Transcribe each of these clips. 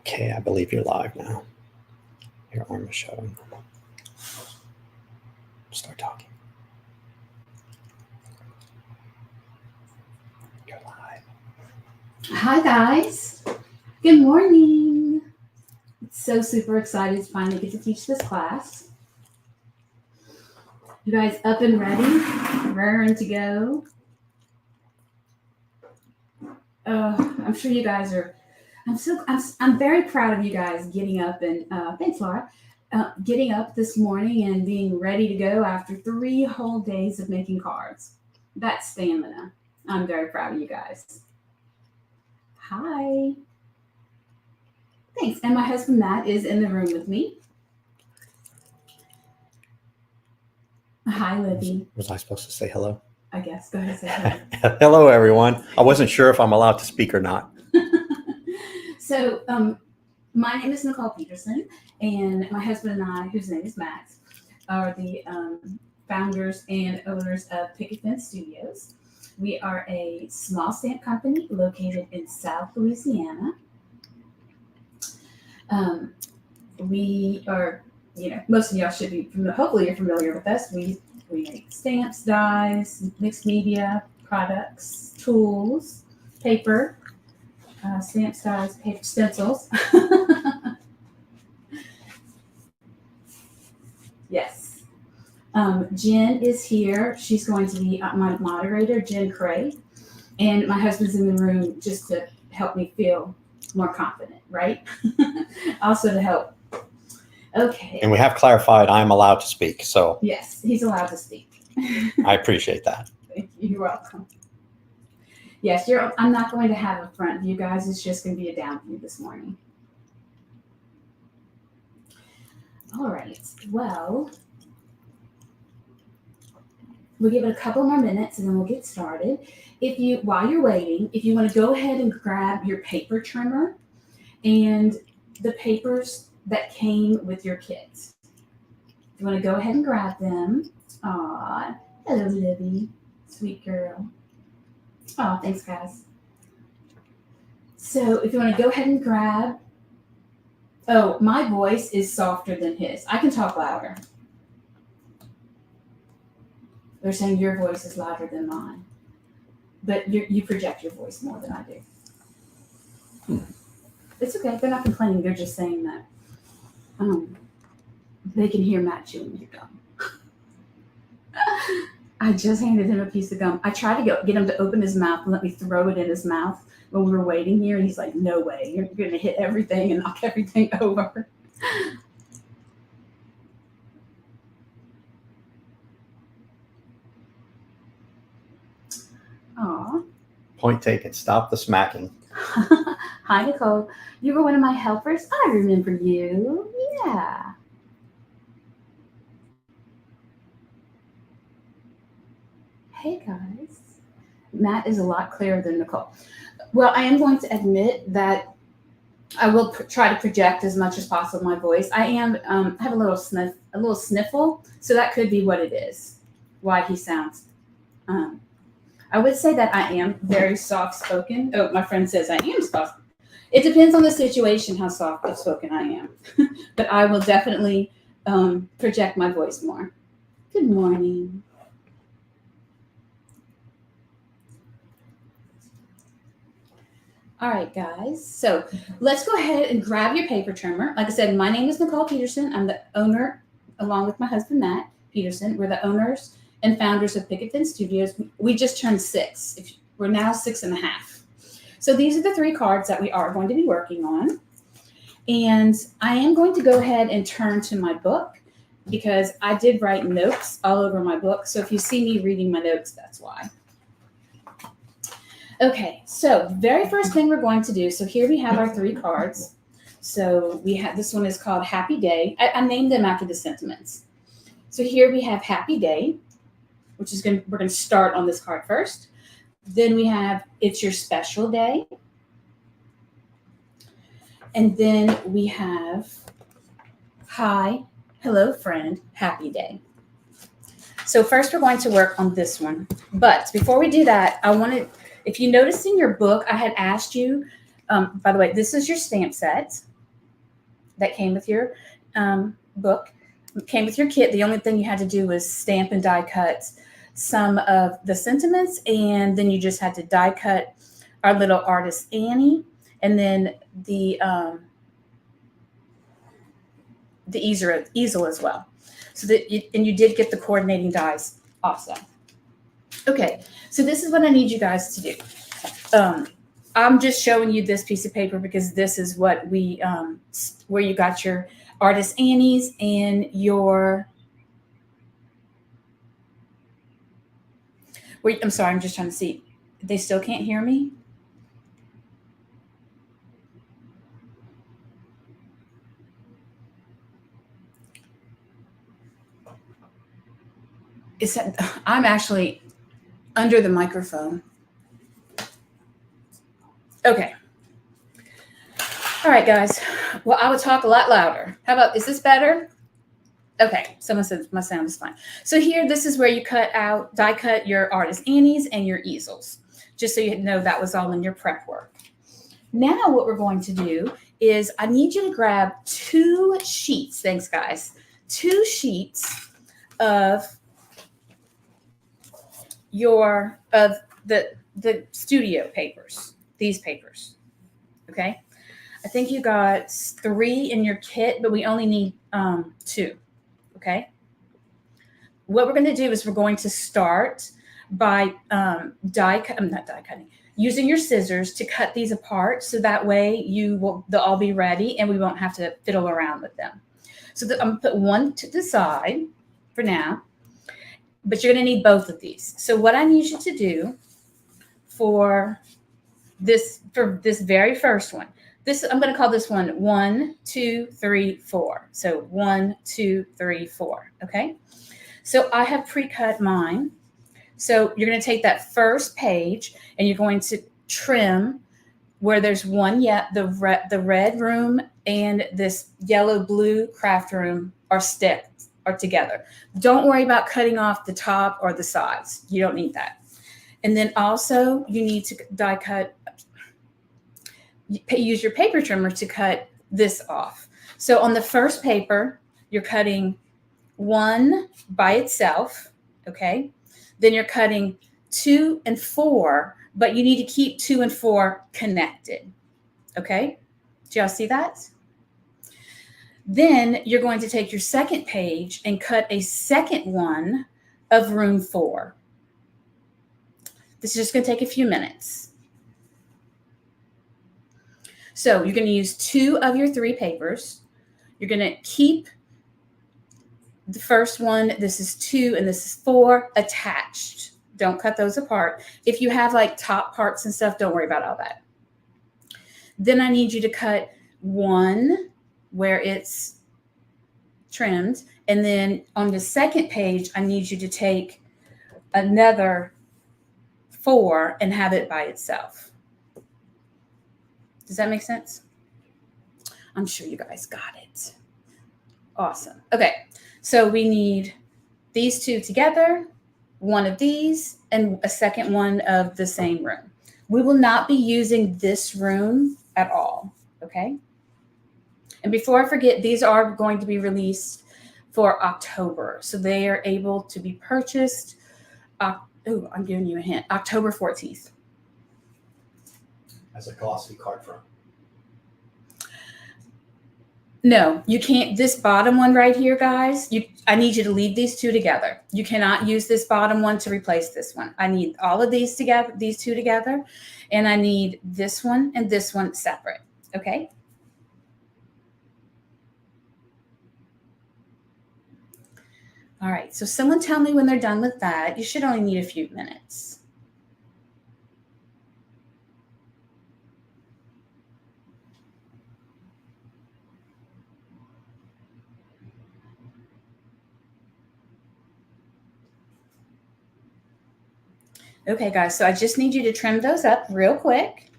Okay, I believe you're live now. Your arm is showing. Start talking. You're live. Hi guys. Good morning. So super excited to finally get to teach this class. You guys up and ready? Raring to go? I'm sure you guys are. I'm very proud of you guys getting up and thanks, Laura. Getting up this morning and being ready to go after 3 whole days of making cards. That's stamina. I'm very proud of you guys. Hi. Thanks. And my husband Matt is in the room with me. Hi, Libby. Was I supposed to say hello? I guess. Go ahead and say hello. Hello, everyone. I wasn't sure if I'm allowed to speak or not. So, my name is Nicole Petersen, and my husband and I, whose name is Max, are the founders and owners of Picket Fence Studios. We are a small stamp company located in South Louisiana. We are, most of y'all should be, hopefully you're familiar with us. We make stamps, dies, mixed media products, tools, paper, stamps, dies, paper, stencils. Yes. Jen is here. She's going to be my moderator, Jen Cray. And my husband's in the room just to help me feel more confident, right? Also to help. Okay. And we have clarified I'm allowed to speak, so. Yes, he's allowed to speak. I appreciate that. Thank you. You're welcome. Yes, I'm not going to have a front view, guys. It's just going to be a down view this morning. All right. Well, we'll give it a couple more minutes and then we'll get started. While you're waiting, if you want to go ahead and grab your paper trimmer and the papers that came with your kits. If you want to go ahead and grab them. Aw, hello, Libby. Sweet girl. Oh, thanks, guys. So if you want to go ahead and grab. Oh, my voice is softer than his. I can talk louder. They're saying your voice is louder than mine. But you project your voice more than I do. It's okay. They're not complaining. They're just saying that they can hear Matt chewing your gum. I just handed him a piece of gum. I tried to get him to open his mouth and let me throw it in his mouth when we were waiting here. And he's like, no way. You're going to hit everything and knock everything over. Aw. Point taken. Stop the smacking. Hi, Nicole. You were one of my helpers. I remember you. Yeah. Hey, guys. Matt is a lot clearer than Nicole. Well, I am going to admit that I will try to project as much as possible my voice. I have a little sniffle, so that could be what it is, why he sounds. I would say that I am very soft-spoken. Oh, my friend says I am soft. It depends on the situation how soft-spoken I am. But I will definitely project my voice more. Good morning. All right, guys. So let's go ahead and grab your paper trimmer. Like I said, my name is Nicole Petersen. I'm the owner, along with my husband, Matt Petersen. We're the owners and founders of Picket Fence Studios. We just turned 6. We're now 6.5. So these are the 3 cards that we are going to be working on. And I am going to go ahead and turn to my book because I did write notes all over my book. So if you see me reading my notes, that's why. Okay, so very first thing we're going to do, so here we have our 3 cards. So we have, this one is called Happy Day. I named them after the sentiments. So here we have Happy Day, which is we're going to start on this card first. Then we have It's Your Special Day. And then we have Hi, Hello Friend, Happy Day. So first we're going to work on this one. But before we do that, I wanted, if you noticed in your book, I had asked you, by the way, this is your stamp set. that came with your book, came with your kit. The only thing you had to do was stamp and die cut some of the sentiments, and then you just had to die cut our little artist Annie, and then the easel as well. So that and you did get the coordinating dies also. Okay, so this is what I need you guys to do. I'm just showing you this piece of paper because this is what we where you got your artist Annie's and your. Wait, I'm sorry, I'm just trying to see. They still can't hear me? Is that, I'm actually under the microphone. Okay. All right, guys. Well, I would talk a lot louder. How about, is this better? Okay, someone said my sound is fine. So here, this is where you die cut your artist Annie's and your easels, just so you know that was all in your prep work. Now what we're going to do is I need you to grab 2 sheets, thanks guys, 2 sheets of the studio papers, these papers, okay? I think you got 3 in your kit, but we only need 2. Okay. What we're going to do is we're going to start by using your scissors to cut these apart. So that way they'll all be ready and we won't have to fiddle around with them. So I'm going to put one to the side for now, but you're going to need both of these. So what I need you to do for this very first one, I'm going to call this one 1, 2, 3, 4. So 1, 2, 3, 4. Okay. So I have pre-cut mine. So you're going to take that first page and you're going to trim where there's one yet the red room and this yellow blue craft room are together. Don't worry about cutting off the top or the sides. You don't need that. And then also you need to die cut. Use your paper trimmer to cut this off. So on the first paper, you're cutting 1 by itself, okay? Then you're cutting 2 and 4, but you need to keep 2 and 4 connected, okay? Do y'all see that? Then you're going to take your second page and cut a second one of room 4. This is just going to take a few minutes. So you're going to use 2 of your 3 papers. You're going to keep the first one, this is 2 and this is 4, attached. Don't cut those apart. If you have like top parts and stuff, don't worry about all that. Then I need you to cut 1 where it's trimmed. And then on the second page, I need you to take another 4 and have it by itself. Does that make sense? I'm sure you guys got it. Awesome. Okay, so we need these 2 together, 1 of these, and a second one of the same room. We will not be using this room at all, okay? And before I forget, these are going to be released for October. So they are able to be purchased, I'm giving you a hint, October 14th. As a glossy card front. No, you can't. This bottom one right here, guys, I need you to leave these 2 together. You cannot use this bottom one to replace this one. I need all of these together, these 2 together, and I need this one and this one separate, okay? All right, so someone tell me when they're done with that. You should only need a few minutes. Okay, guys, so I just need you to trim those up real quick.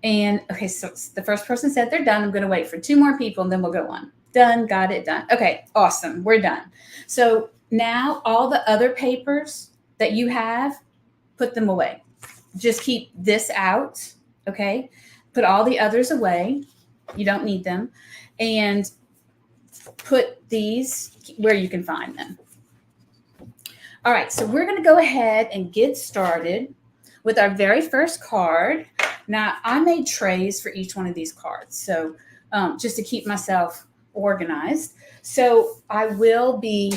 And okay, so the first person said they're done. I'm going to wait for 2 more people and then we'll go on. Done, got it, done. Okay, awesome, we're done. So now all the other papers that you have, put them away. Just keep this out, okay? Put all the others away. You don't need them. and put these where you can find them. All right, so we're going to go ahead and get started with our very first card. Now, I made trays for each one of these cards, so just to keep myself organized. So I will be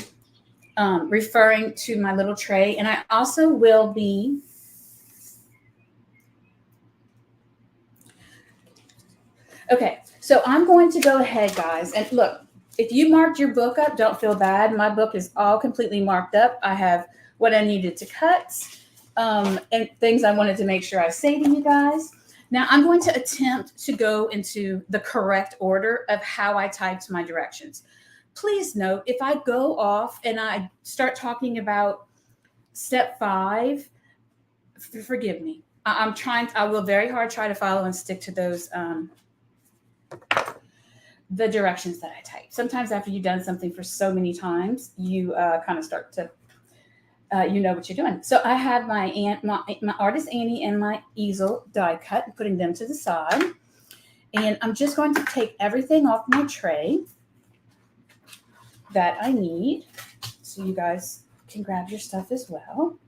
referring to my little tray, and I also will be okay. So I'm going to go ahead, guys, and look. If you marked your book up, don't feel bad. My book is all completely marked up. I have what I needed to cut and things I wanted to make sure I say to you guys. Now I'm going to attempt to go into the correct order of how I typed my directions. Please note, if I go off and I start talking about step 5, forgive me. I will very hard try to follow and stick to those the directions that I type. Sometimes after you've done something for so many times, you kind of start to, you know what you're doing. So I have my Artist Annie and my easel die cut, and putting them to the side. And I'm just going to take everything off my tray that I need, so you guys can grab your stuff as well.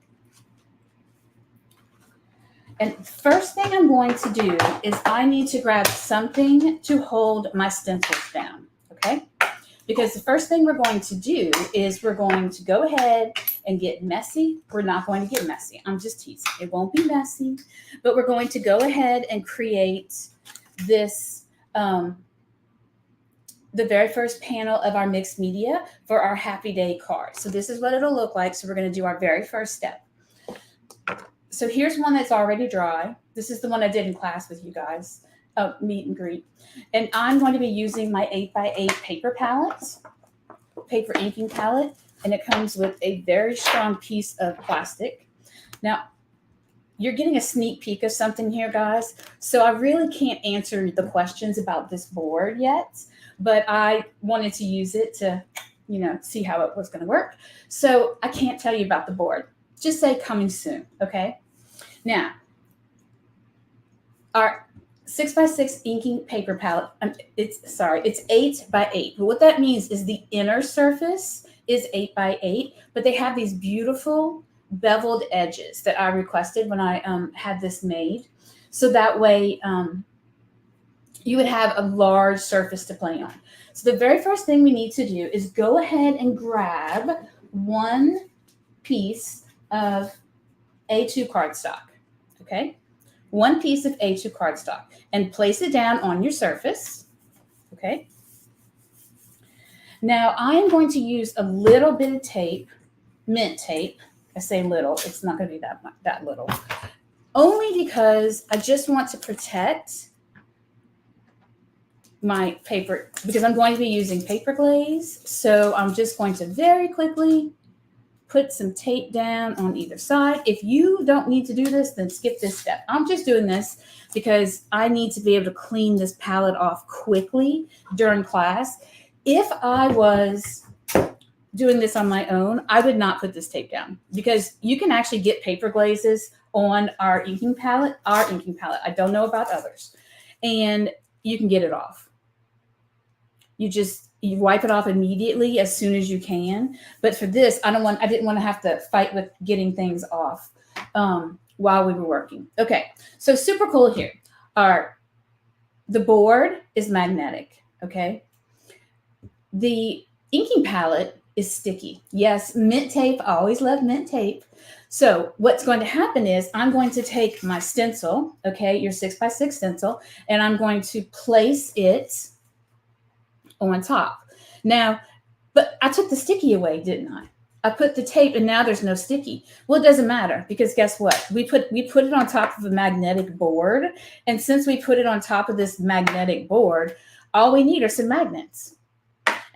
And first thing I'm going to do is I need to grab something to hold my stencils down, okay? Because the first thing we're going to do is we're going to go ahead and get messy. We're not going to get messy. I'm just teasing. It won't be messy, but we're going to go ahead and create this, the very first panel of our mixed media for our Happy Day card. So this is what it'll look like. So we're going to do our very first step. So here's one that's already dry. This is the one I did in class with you guys, meet and greet. And I'm going to be using my 8x8 paper palette, paper inking palette, and it comes with a very strong piece of plastic. Now, you're getting a sneak peek of something here, guys. So I really can't answer the questions about this board yet, but I wanted to use it to, you know, see how it was going to work. So I can't tell you about the board. Just say coming soon, okay? Now, our 6x6 inking paper palette, it's 8x8. But what that means is the inner surface is 8x8, but they have these beautiful beveled edges that I requested when I had this made. So that way you would have a large surface to play on. So the very first thing we need to do is go ahead and grab one piece of A2 cardstock, okay? One piece of A2 cardstock, and place it down on your surface, okay? Now I am going to use a little bit of tape, mint tape. I say little, it's not going to be that little. Only because I just want to protect my paper, because I'm going to be using paper glaze. So I'm just going to very quickly put some tape down on either side. If you don't need to do this, then skip this step. I'm just doing this because I need to be able to clean this palette off quickly during class. If I was doing this on my own, I would not put this tape down, because you can actually get paper glazes on our inking palette. I don't know about others. And you can get it off. You wipe it off immediately as soon as you can. But for this, I didn't want to have to fight with getting things off while we were working. Okay, so super cool here. The board is magnetic, okay? The inking palette is sticky. Yes, mint tape, I always love mint tape. So what's going to happen is I'm going to take my stencil, okay, your 6x6 stencil, and I'm going to place it on top. Now, but I took the sticky away, didn't I? I put the tape and now there's no sticky. Well, it doesn't matter, because guess what? We put it on top of a magnetic board. And since we put it on top of this magnetic board, all we need are some magnets.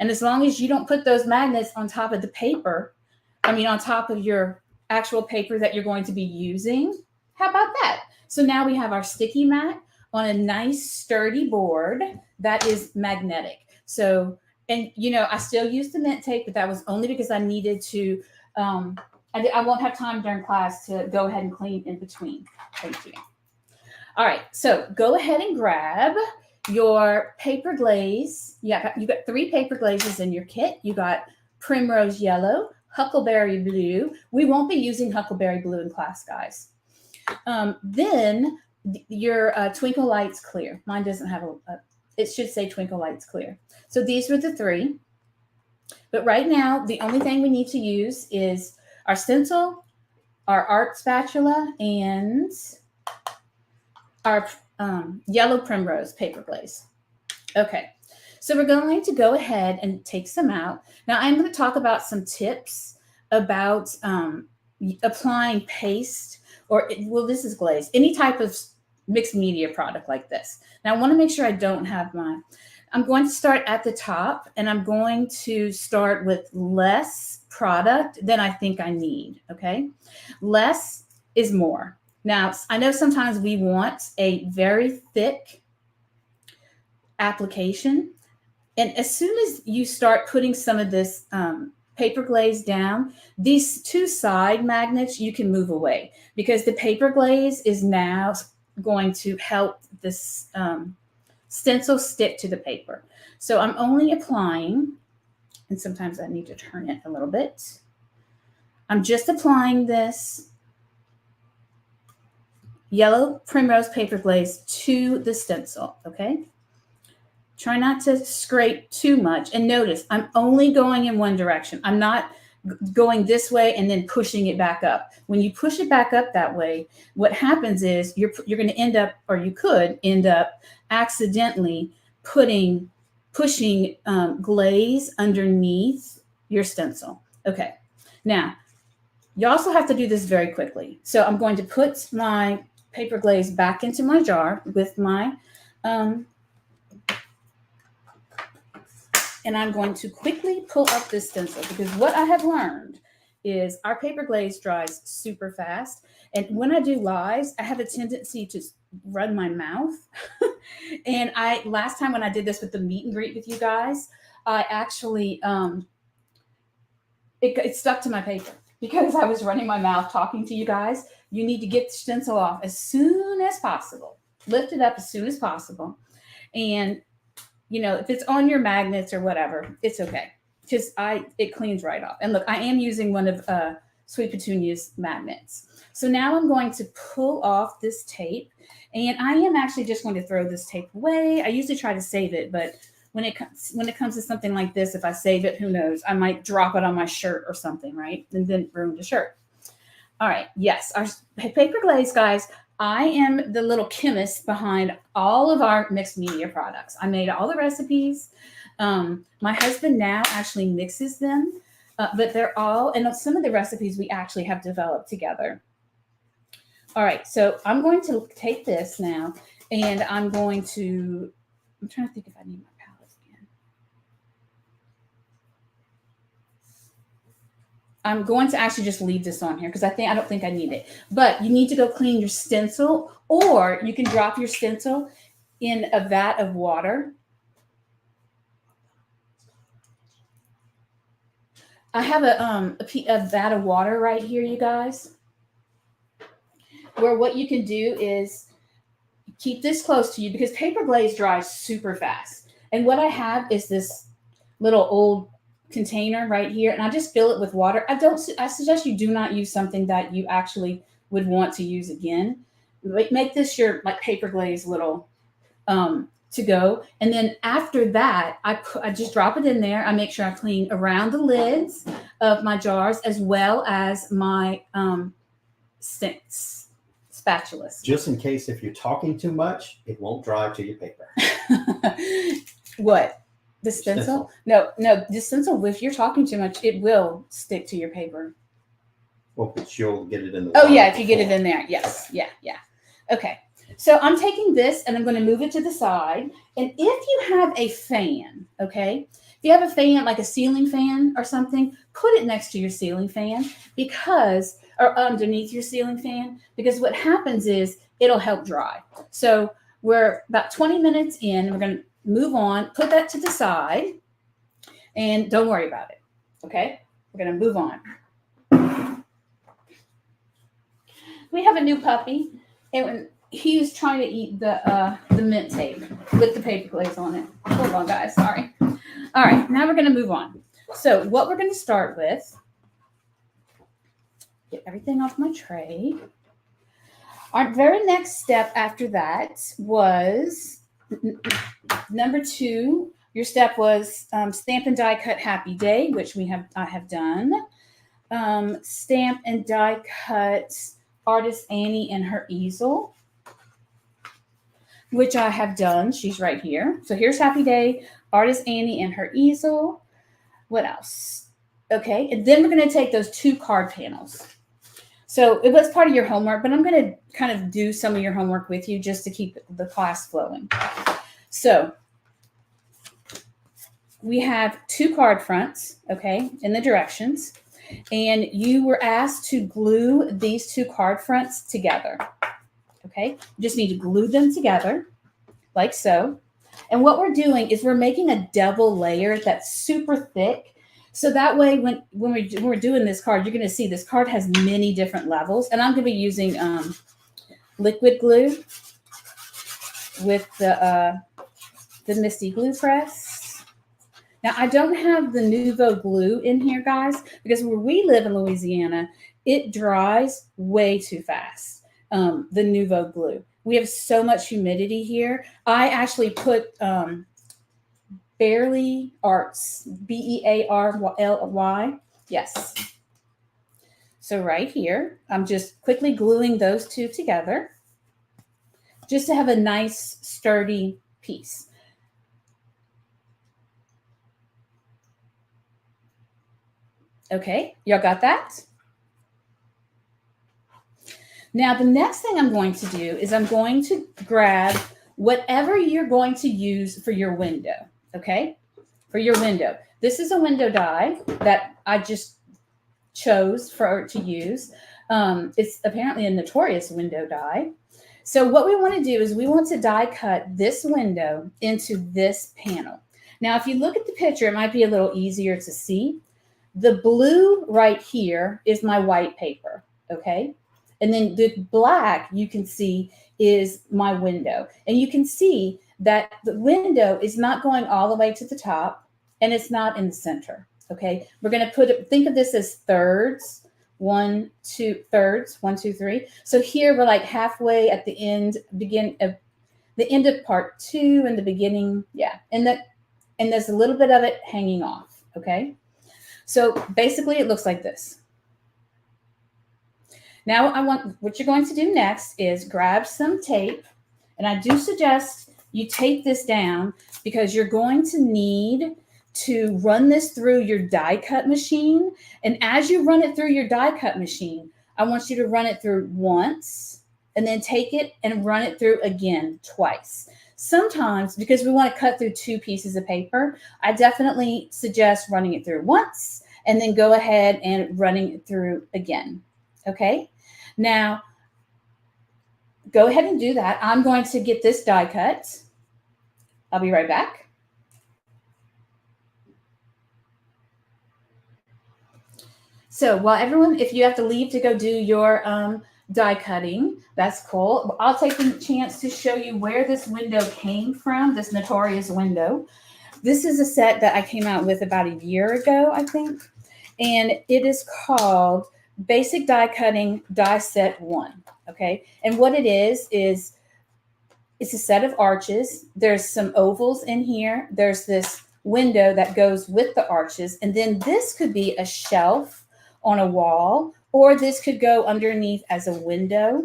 And as long as you don't put those magnets on top of the paper, on top of your actual paper that you're going to be using, how about that? So now we have our sticky mat on a nice sturdy board that is magnetic. So, and I still use the mint tape, but that was only because I needed to, I won't have time during class to go ahead and clean in between. Thank you. All right, so go ahead and grab your paper glaze. You got 3 paper glazes in your kit. You got primrose yellow, huckleberry blue. We won't be using huckleberry blue in class, guys. Then your Twinkle Lights Clear. Mine doesn't have it should say Twinkle Lights Clear. So these were the 3. But right now, the only thing we need to use is our stencil, our art spatula, and our yellow primrose paper glaze. Okay, so we're going to go ahead and take some out. Now I'm going to talk about some tips about applying paste this is glaze, any type of mixed media product like this. Now I want to make sure I don't have I'm going to start at the top, and I'm going to start with less product than I think I need, okay? Less is more. Now, I know sometimes we want a very thick application, and as soon as you start putting some of this paper glaze down, these 2 side magnets, you can move away because the paper glaze is now going to help this stencil stick to the paper. So I'm only applying, and sometimes I need to turn it a little bit. I'm just applying this yellow primrose paper glaze to the stencil, okay? Try not to scrape too much. And notice, I'm only going in one direction. I'm not going this way and then pushing it back up. When you push it back up that way, what happens is you're going to end up, or you could end up accidentally pushing glaze underneath your stencil. Okay, now you also have to do this very quickly. So I'm going to put my paper glaze back into my jar with my and I'm going to quickly pull up this stencil, because what I have learned is our paper glaze dries super fast. And when I do lives, I have a tendency to run my mouth. And last time when I did this with the meet and greet with you guys, I actually, it stuck to my paper because I was running my mouth talking to you guys. You need to get the stencil off as soon as possible. Lift it up as soon as possible. And if it's on your magnets or whatever, it's okay, because it cleans right off. And look, I am using one of Sweet Petunia's magnets. So now I'm going to pull off this tape, and I am actually just going to throw this tape away. I usually try to save it, but when it comes to something like this, if I save it, who knows? I might drop it on my shirt or something, right? And then ruin the shirt. All right, yes, our paper glaze, guys. I am the little chemist behind all of our mixed media products. I made all the recipes. My husband now actually mixes them, but they're all, and some of the recipes we actually have developed together. All right, so I'm going to take this now, and I'm trying to think if I need my palette again. I'm going to actually just leave this on here because I don't think I need it. But you need to go clean your stencil, or you can drop your stencil in a vat of water. I have a vat of water right here, you guys, where what you can do is keep this close to you, because paper glaze dries super fast. And what I have is this little old container right here, and I just fill it with water. I suggest you do not use something that you actually would want to use again. Make this your paper glaze little to go. And then after that, I just drop it in there. I make sure I clean around the lids of my jars as well as my spatulas. Just in case if you're talking too much, it won't dry to your paper. What? The stencil? No, the stencil, if you're talking too much, it will stick to your paper. Well, but you'll get it in the water. Oh, yeah, if you get it in there. Yes. Yeah. Okay. So I'm taking this and I'm going to move it to the side. And if you have a fan, okay, if you have a fan, like a ceiling fan or something, put it next to your ceiling fan or underneath your ceiling fan, because what happens is it'll help dry. So we're about 20 minutes in. We're going to move on, put that to the side, and don't worry about it. Okay? We're going to move on. We have a new puppy. And he was trying to eat the mint tape with the paper glaze on it. Hold on, guys. Sorry. All right, now we're going to move on. So what we're going to start with, get everything off my tray. Our very next step after that was number 2. Your step was stamp and die cut Happy Day, which I have done. Stamp and die cut Artist Annie and her easel, which I have done. She's right here. So here's Happy Day, Artist Annie and her easel. What else? Okay, and then we're going to take those 2 card panels. So it was part of your homework, but I'm going to kind of do some of your homework with you just to keep the class flowing. So we have 2 card fronts, okay, in the directions, and you were asked to glue these 2 card fronts together, okay? You just need to glue them together like so. And what we're doing is we're making a double layer that's super thick. So that way, when we're doing this card, you're going to see this card has many different levels. And I'm going to be using liquid glue with the Misty Glue Press. Now, I don't have the Nouveau glue in here, guys, because where we live in Louisiana, it dries way too fast, the Nouveau glue. We have so much humidity here. I actually put Bearly Arts, Bearly, yes. So right here, I'm just quickly gluing those 2 together just to have a nice sturdy piece. Okay, y'all got that? Now, the next thing I'm going to do is I'm going to grab whatever you're going to use for your window, okay? For your window. This is a window die that I just chose to use. It's apparently a notorious window die. So what we want to do is we want to die cut this window into this panel. Now, if you look at the picture, it might be a little easier to see. The blue right here is my white paper, okay? And then the black you can see is my window. And you can see that the window is not going all the way to the top and it's not in the center, okay? We're going to think of this as thirds. 1, 2, thirds, 1, 2, 3. So here we're like halfway at the end, the end of part 2 and the beginning, yeah. And there's a little bit of it hanging off, okay? So basically it looks like this. Now what you're going to do next is grab some tape, and I do suggest you tape this down because you're going to need to run this through your die cut machine. And as you run it through your die cut machine, I want you to run it through once and then take it and run it through again twice. Sometimes, because we want to cut through 2 pieces of paper, I definitely suggest running it through once and then go ahead and running it through again. Okay? Now, go ahead and do that. I'm going to get this die cut. I'll be right back. So while everyone, if you have to leave to go do your die cutting, that's cool. I'll take the chance to show you where this window came from, this notorious window. This is a set that I came out with about a year ago, I think. And it is called Basic Die Cutting Die Set 1, okay? And what it is it's a set of arches. There's some ovals in here. There's this window that goes with the arches. And then this could be a shelf on a wall, or this could go underneath as a window,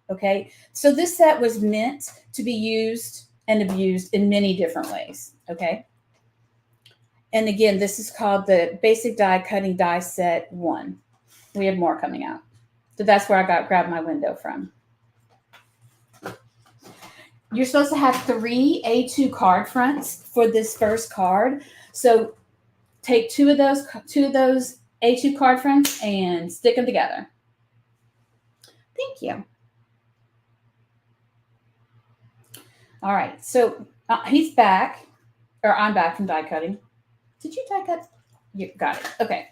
okay? So this set was meant to be used and abused in many different ways, okay? And again, this is called the Basic Die Cutting Die Set 1. We have more coming out. So that's where I grabbed my window from. You're supposed to have 3 A2 card fronts for this first card. So take two of those A2 card fronts and stick them together. Thank you. All right, so he's back, or I'm back from die cutting. Did you die cut? You got it. Okay.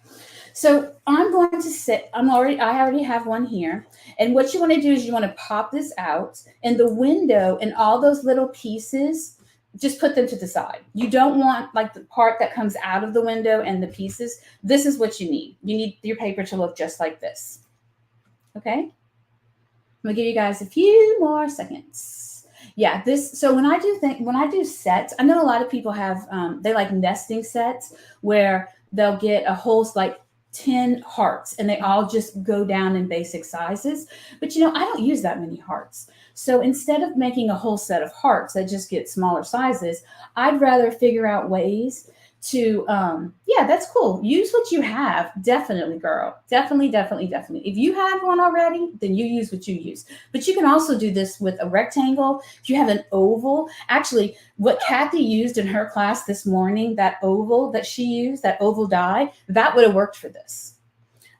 So I'm going to sit, I already have one here. And what you want to do is you want to pop this out, and the window and all those little pieces, just put them to the side. You don't want like the part that comes out of the window and the pieces. This is what you need. You need your paper to look just like this. Okay? I'm gonna give you guys a few more seconds. Yeah, this, so when I do sets, I know a lot of people have, they like nesting sets where they'll get a whole like 10 hearts and they all just go down in basic sizes. But I don't use that many hearts. So instead of making a whole set of hearts that just get smaller sizes, I'd rather figure out ways to, yeah, that's cool. Use what you have. Definitely, girl. Definitely. If you have one already, then you use what you use. But you can also do this with a rectangle. If you have an oval, actually, what Kathy used in her class this morning, that oval that she used, that oval die, that would have worked for this.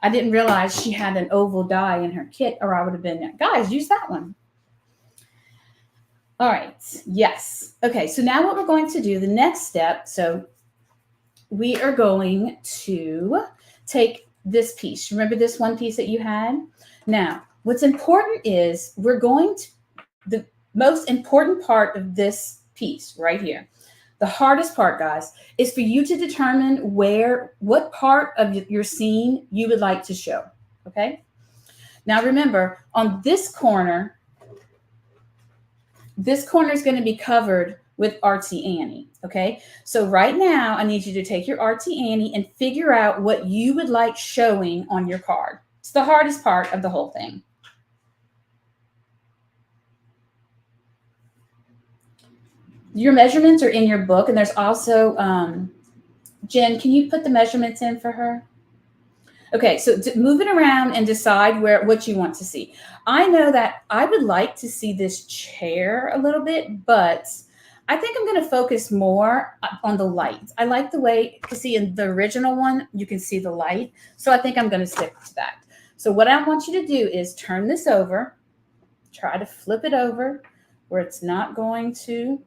I didn't realize she had an oval die in her kit, or I would have been, guys, use that one. All right. Yes. Okay. So now what we're going to do, the next step, so we are going to take this piece. Remember this one piece that you had? Now, what's important is we're going to, the most important part of this piece right here, the hardest part, guys, is for you to determine what part of your scene you would like to show, okay? Now, remember, on this corner is going to be covered with Artsy Annie, okay? So right now, I need you to take your Artsy Annie and figure out what you would like showing on your card. It's the hardest part of the whole thing. Your measurements are in your book, and there's also, Jen, can you put the measurements in for her? Okay, so move it around and decide what you want to see. I know that I would like to see this chair a little bit, but I think I'm going to focus more on the light. I like the way, you see in the original one, you can see the light. So I think I'm going to stick to that. So what I want you to do is turn this over, try to flip it over where it's not going to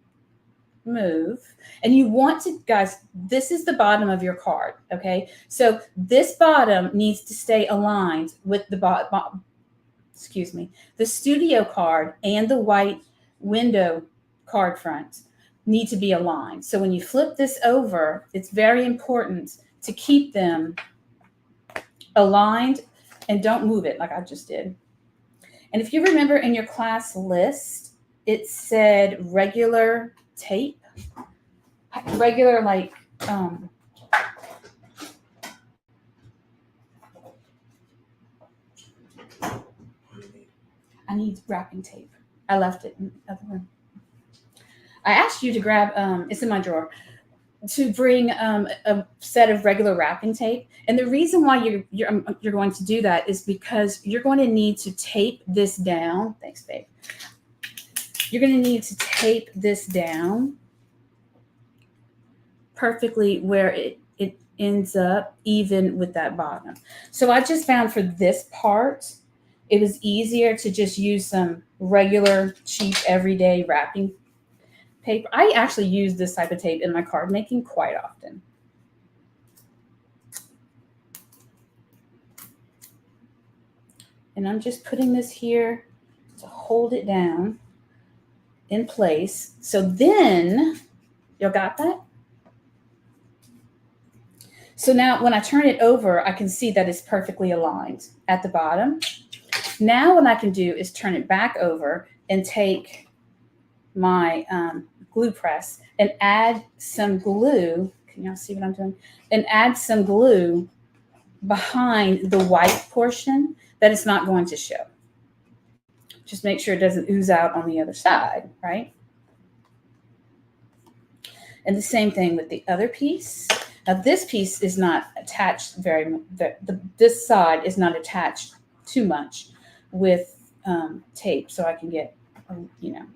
move. And you want to, guys, this is the bottom of your card, okay? So this bottom needs to stay aligned with the the studio card and the white window card front need to be aligned. So when you flip this over, it's very important to keep them aligned and don't move it like I just did. And if you remember in your class list, it said regular tape, regular like, I need wrapping tape. I left it in the other room. I asked you to grab, it's in my drawer, to bring a set of regular wrapping tape. And the reason why you're going to do that is because you're going to need to tape this down. Thanks, babe. You're going to need to tape this down perfectly where it ends up even with that bottom. So I just found for this part, it was easier to just use some regular, cheap, everyday wrapping paper. I actually use this type of tape in my card making quite often. And I'm just putting this here to hold it down in place. So then, y'all got that? So now when I turn it over, I can see that it's perfectly aligned at the bottom. Now what I can do is turn it back over and take my glue press and add some glue. Can y'all see what I'm doing? And add some glue behind the white portion that it's not going to show. Just make sure it doesn't ooze out on the other side, right? And the same thing with the other piece. Now this piece is not attached this side is not attached too much with tape, so I can get,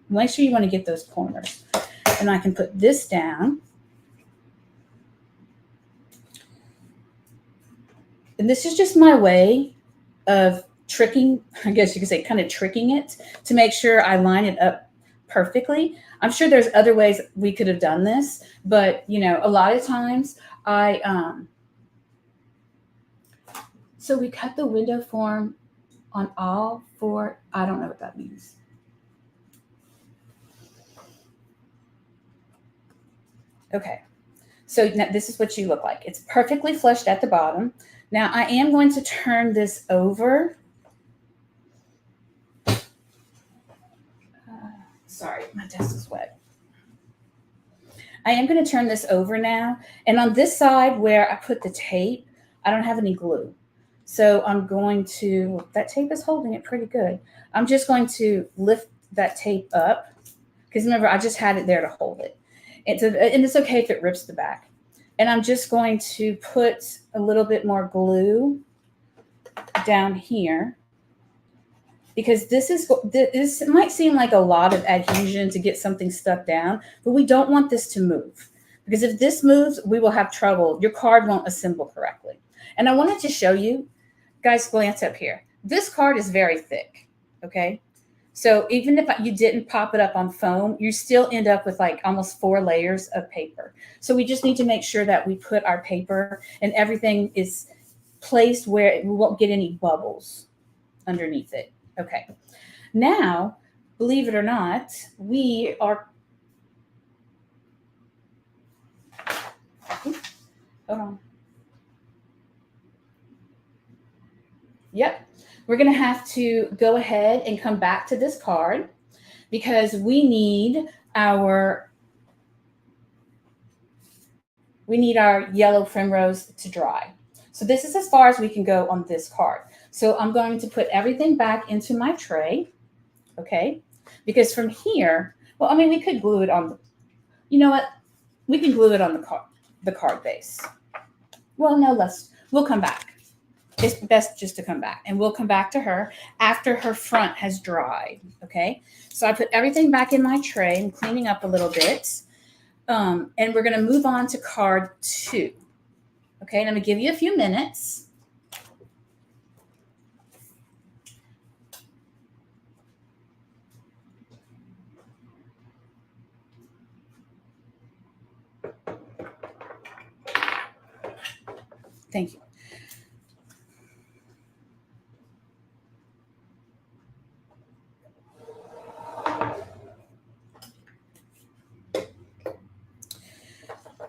make sure you want to get those corners. And I can put this down. And this is just my way of tricking, I guess you could say, kind of tricking it to make sure I line it up perfectly. I'm sure there's other ways we could have done this, but a lot of times I So we cut the window form on all 4. I don't know what that means. Okay. So now this is what you look like. It's perfectly flushed at the bottom. Now I am going to turn this over. Sorry, my desk is wet. I am going to turn this over now. And on this side where I put the tape, I don't have any glue. So I'm going to, that tape is holding it pretty good. I'm just going to lift that tape up because remember, I just had it there to hold it. And it's okay if it rips the back. And I'm just going to put a little bit more glue down here because this might seem like a lot of adhesion to get something stuck down, but we don't want this to move because if this moves, we will have trouble. Your card won't assemble correctly. And I wanted to show you, guys, glance up here. This card is very thick, okay? So even if you didn't pop it up on foam, you still end up with like almost 4 layers of paper. So we just need to make sure that we put our paper and everything is placed where we won't get any bubbles underneath it. Okay. Now, believe it or not, we are, hold on. Yep. We're going to have to go ahead and come back to this card because we need our yellow primrose to dry. So this is as far as we can go on this card. So I'm going to put everything back into my tray, okay? Because from here, well, I mean, we could glue it on, you know what? We can glue it on the card base. Well, no, we'll come back. It's best just to come back, and we'll come back to her after her front has dried, okay? So I put everything back in my tray. I'm cleaning up a little bit, and we're going to move on to card 2, okay? And I'm going to give you a few minutes. Thank you.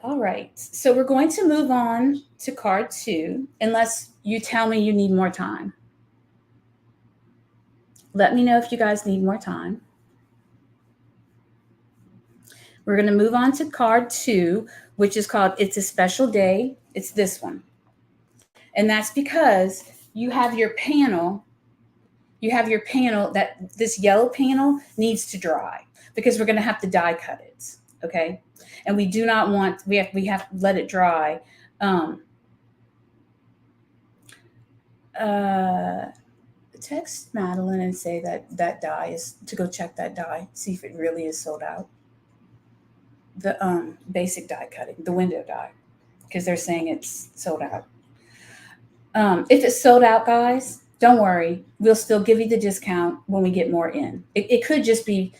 All right, so we're going to move on to card 2, unless you tell me you need more time. Let me know if you guys need more time. We're going to move on to card 2, which is called It's a Special Day. It's this one. And that's because you have your panel that this yellow panel needs to dry because we're going to have to die cut it, okay? And we do not want, we have to let it dry. Text Madeline and say that die is, to go check that die, see if it really is sold out. The basic die cutting, the window die, because they're saying it's sold out. If it's sold out, guys, don't worry. We'll still give you the discount when we get more in. It could just be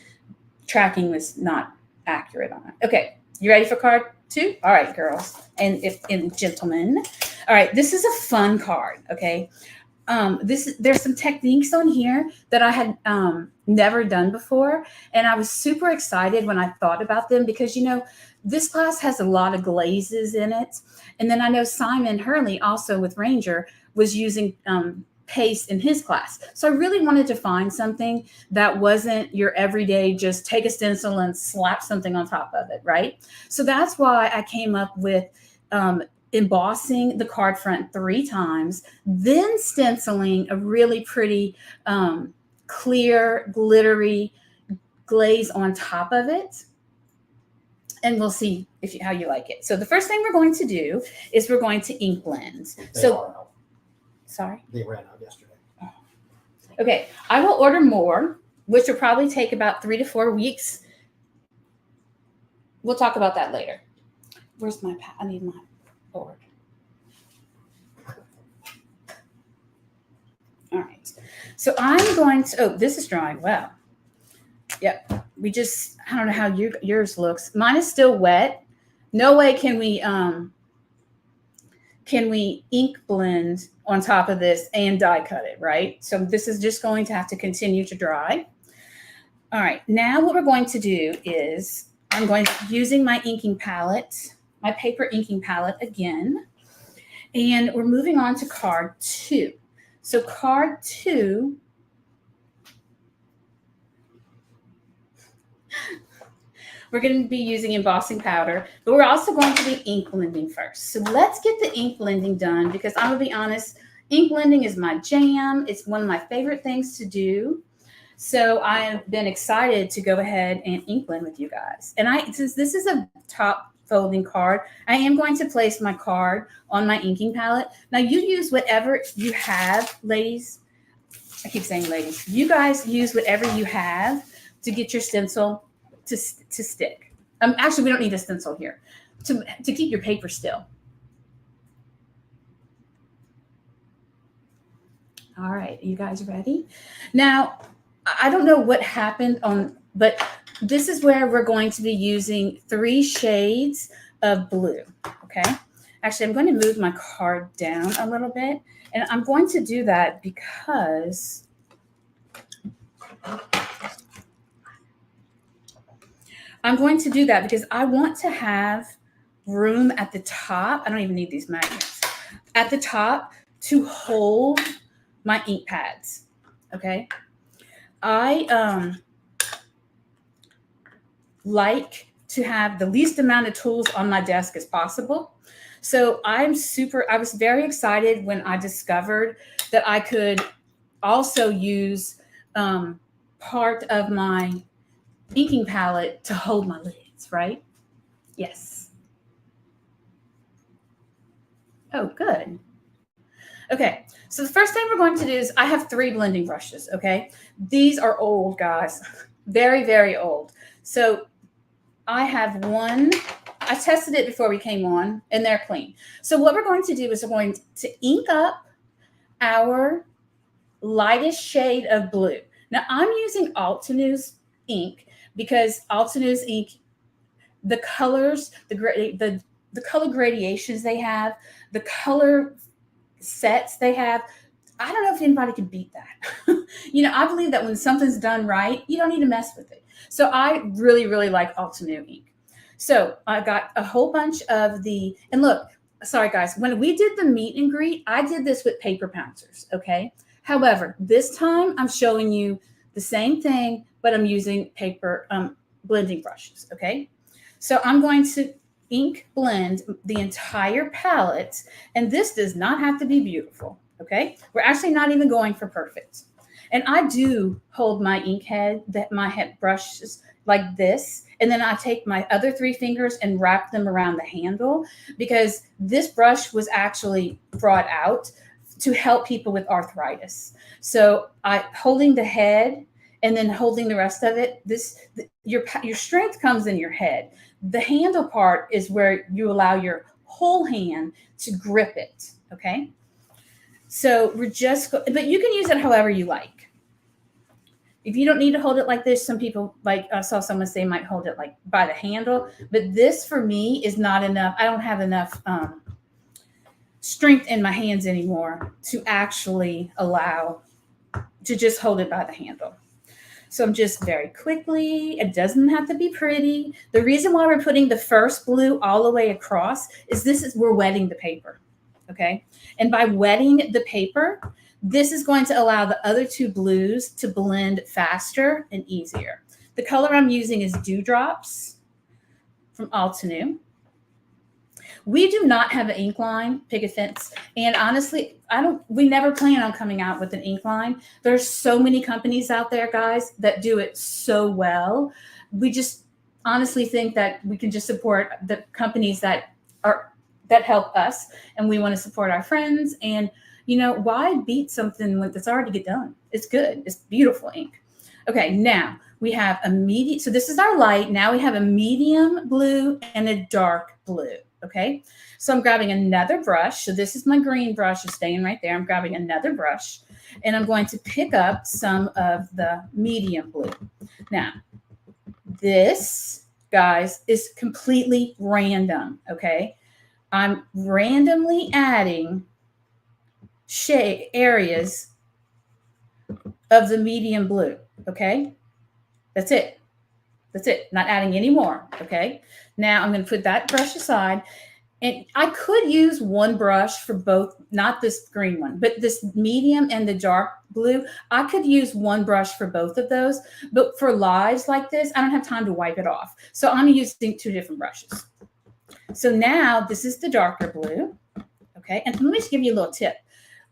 tracking was not accurate on it. Okay, you ready for card 2? All right, girls and gentlemen. All right, this is a fun card, okay? There's some techniques on here that I had never done before, and I was super excited when I thought about them because, you know, this class has a lot of glazes in it. And then I know Simon Hurley, also with Ranger, was using paste in his class. So I really wanted to find something that wasn't your everyday, just take a stencil and slap something on top of it, right? So that's why I came up with embossing the card front 3 times, then stenciling a really pretty clear, glittery glaze on top of it. And we'll see how you like it. So the first thing we're going to do is we're going to ink blend. Sorry? They ran out yesterday. Okay, I will order more, which will probably take about 3 to 4 weeks. We'll talk about that later. Where's my I need my board. All right. So I'm going to, oh, this is drying well. Yep. We just, I don't know how yours looks. Mine is still wet. No way can we can we ink blend on top of this and die cut it, right? So this is just going to have to continue to dry. All right, now what we're going to do is I'm going to using my inking palette, my paper inking palette again, and we're moving on to card 2. So card 2, we're going to be using embossing powder, but we're also going to be ink blending first. So let's get the ink blending done, because I'm going to be honest, ink blending is my jam. It's one of my favorite things to do. So I have been excited to go ahead and ink blend with you guys. And since this is a top folding card, I am going to place my card on my inking palette. Now you use whatever you have, ladies. I keep saying ladies. You guys use whatever you have to get your stencil to stick. Actually, we don't need a stencil here. To keep your paper still. All right, you guys ready? Now, I don't know what happened but this is where we're going to be using 3 shades of blue, okay? Actually, I'm going to move my card down a little bit, and I'm going to do that because I want to have room at the top. I don't even need these magnets. At the top to hold my ink pads, okay? I like to have the least amount of tools on my desk as possible. So I was very excited when I discovered that I could also use part of my inking palette to hold my lids, right? Yes. Oh, good. Okay, so the first thing we're going to do is I have 3 blending brushes, okay? These are old, guys. Very, very old. So I have one. I tested it before we came on, and they're clean. So what we're going to do is we're going to ink up our lightest shade of blue. Now, I'm using Altenews ink because Altenews ink, the colors, the color gradations they have, the color sets they have, I don't know if anybody can beat that. I believe that when something's done right, you don't need to mess with it. So I really, really like Altenews ink. So I got a whole bunch of and look, sorry guys, when we did the meet and greet, I did this with paper pouncers, okay? However, this time I'm showing you the same thing, but I'm using paper blending brushes, okay? So I'm going to ink blend the entire palette, and this does not have to be beautiful, okay? We're actually not even going for perfect. And I do hold my ink head, my head brushes like this, and then I take my other 3 fingers and wrap them around the handle, because this brush was actually brought out to help people with arthritis. So holding the head and then holding the rest of it, your strength comes in your head. The handle part is where you allow your whole hand to grip it, okay? So but you can use it however you like. If you don't need to hold it like this, some people, like I saw someone say, might hold it like by the handle, but this for me is not enough. I don't have enough strength in my hands anymore to actually allow to just hold it by the handle. So I'm just very quickly, it doesn't have to be pretty. The reason why we're putting the first blue all the way across is we're wetting the paper, okay? And by wetting the paper, this is going to allow the other 2 blues to blend faster and easier. The color I'm using is Dewdrops from Altenews. We do not have an ink line, Picket Fence, and honestly, we never plan on coming out with an ink line. There's so many companies out there, guys, that do it so well. We just honestly think that we can just support the companies that help us, and we want to support our friends. And why beat something that's already get done? It's good. It's beautiful ink. Okay, now we have a medium. So this is our light. Now we have a medium blue and a dark blue. Okay, so I'm grabbing another brush. So this is my green brush, is staying right there. I'm grabbing another brush, and I'm going to pick up some of the medium blue. Now, this, guys, is completely random, okay? I'm randomly adding shade areas of the medium blue. Okay. That's it. That's it. Not adding any more. Okay. Now I'm going to put that brush aside. And I could use one brush for both, not this green one, but this medium and the dark blue. I could use one brush for both of those. But for lives like this, I don't have time to wipe it off. So I'm using two different brushes. So now this is the darker blue. Okay. And let me just give you a little tip.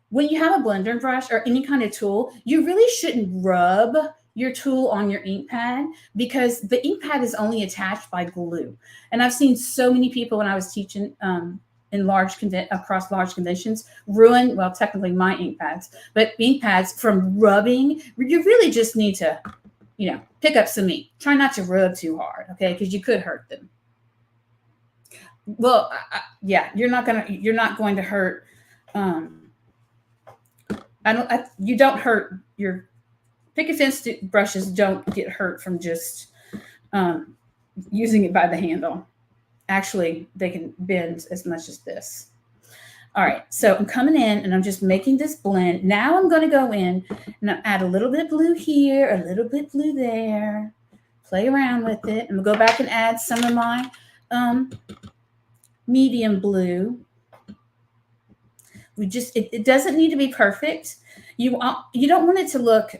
When you have a blender brush or any kind of tool, you really shouldn't rub your tool on your ink pad because the ink pad is only attached by glue. And I've seen so many people when I was teaching in across large conventions ruin, well, technically my ink pads, but ink pads from rubbing. You really just need to, pick up some ink. Try not to rub too hard, okay? Because you could hurt them. Well, you're not going to hurt. You don't hurt your Picket Fence brushes. Don't get hurt from just using it by the handle. Actually, they can bend as much as this. All right, so I'm coming in and I'm just making this blend. Now I'm going to go in and I'll add a little bit of blue here, a little bit blue there. Play around with it. I'm going to go back and add some of my medium blue. It doesn't need to be perfect. You don't want it to look,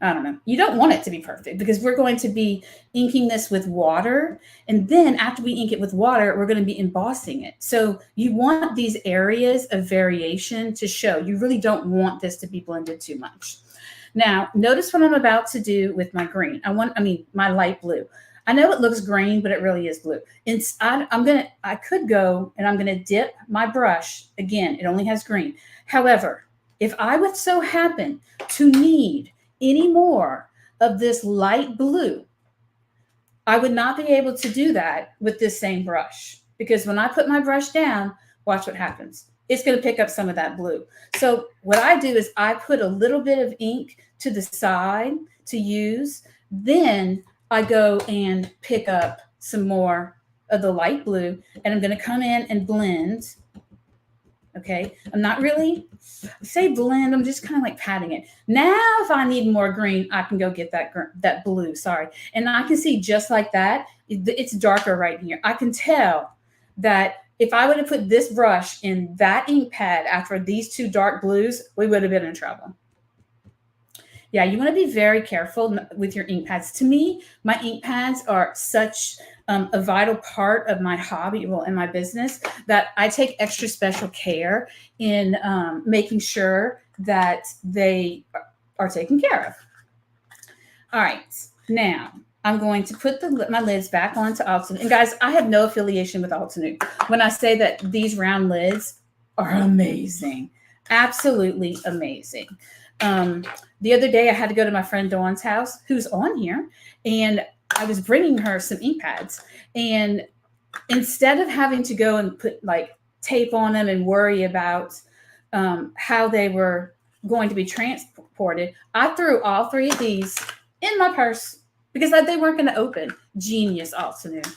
I don't know. You don't want it to be perfect because we're going to be inking this with water. And then after we ink it with water, we're going to be embossing it. So you want these areas of variation to show. You really don't want this to be blended too much. Now, notice what I'm about to do with my green. My light blue. I know it looks green, but it really is blue. I could go and I'm going to dip my brush. Again, it only has green. However, if I would so happen to need any more of this light blue, I would not be able to do that with this same brush because when I put my brush down, watch what happens. It's going to pick up some of that blue. So what I do is I put a little bit of ink to the side to use. Then I go and pick up some more of the light blue and I'm going to come in and blend. Okay. I'm not really say blend. I'm just kind of like patting it. Now, if I need more green, I can go get that blue. Sorry. And I can see just like that. It's darker right here. I can tell that if I would have put this brush in that ink pad after these two dark blues, we would have been in trouble. Yeah, you want to be very careful with your ink pads. To me, my ink pads are such a vital part of my hobby, and my business, that I take extra special care in making sure that they are taken care of. All right, now I'm going to put my lids back onto Altenew. And guys, I have no affiliation with Altenew. When I say that these round lids are amazing, absolutely amazing. The other day I had to go to my friend Dawn's house, who's on here, and I was bringing her some ink pads. And instead of having to go and put like tape on them and worry about how they were going to be transported, I threw all three of these in my purse because they weren't going to open. Genius, Altenew.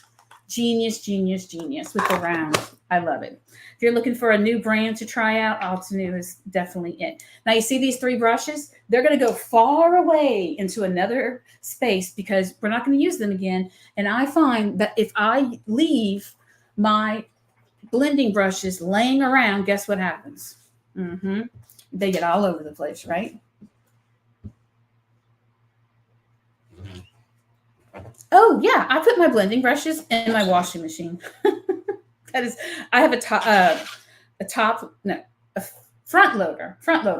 Genius, genius, genius with the round. I love it. If you're looking for a new brand to try out, Altenew is definitely it. Now, you see these three brushes? They're going to go far away into another space because we're not going to use them again. And I find that if I leave my blending brushes laying around, guess what happens? They get all over the place, right? Oh, yeah. I put my blending brushes in my washing machine. I have a front loader,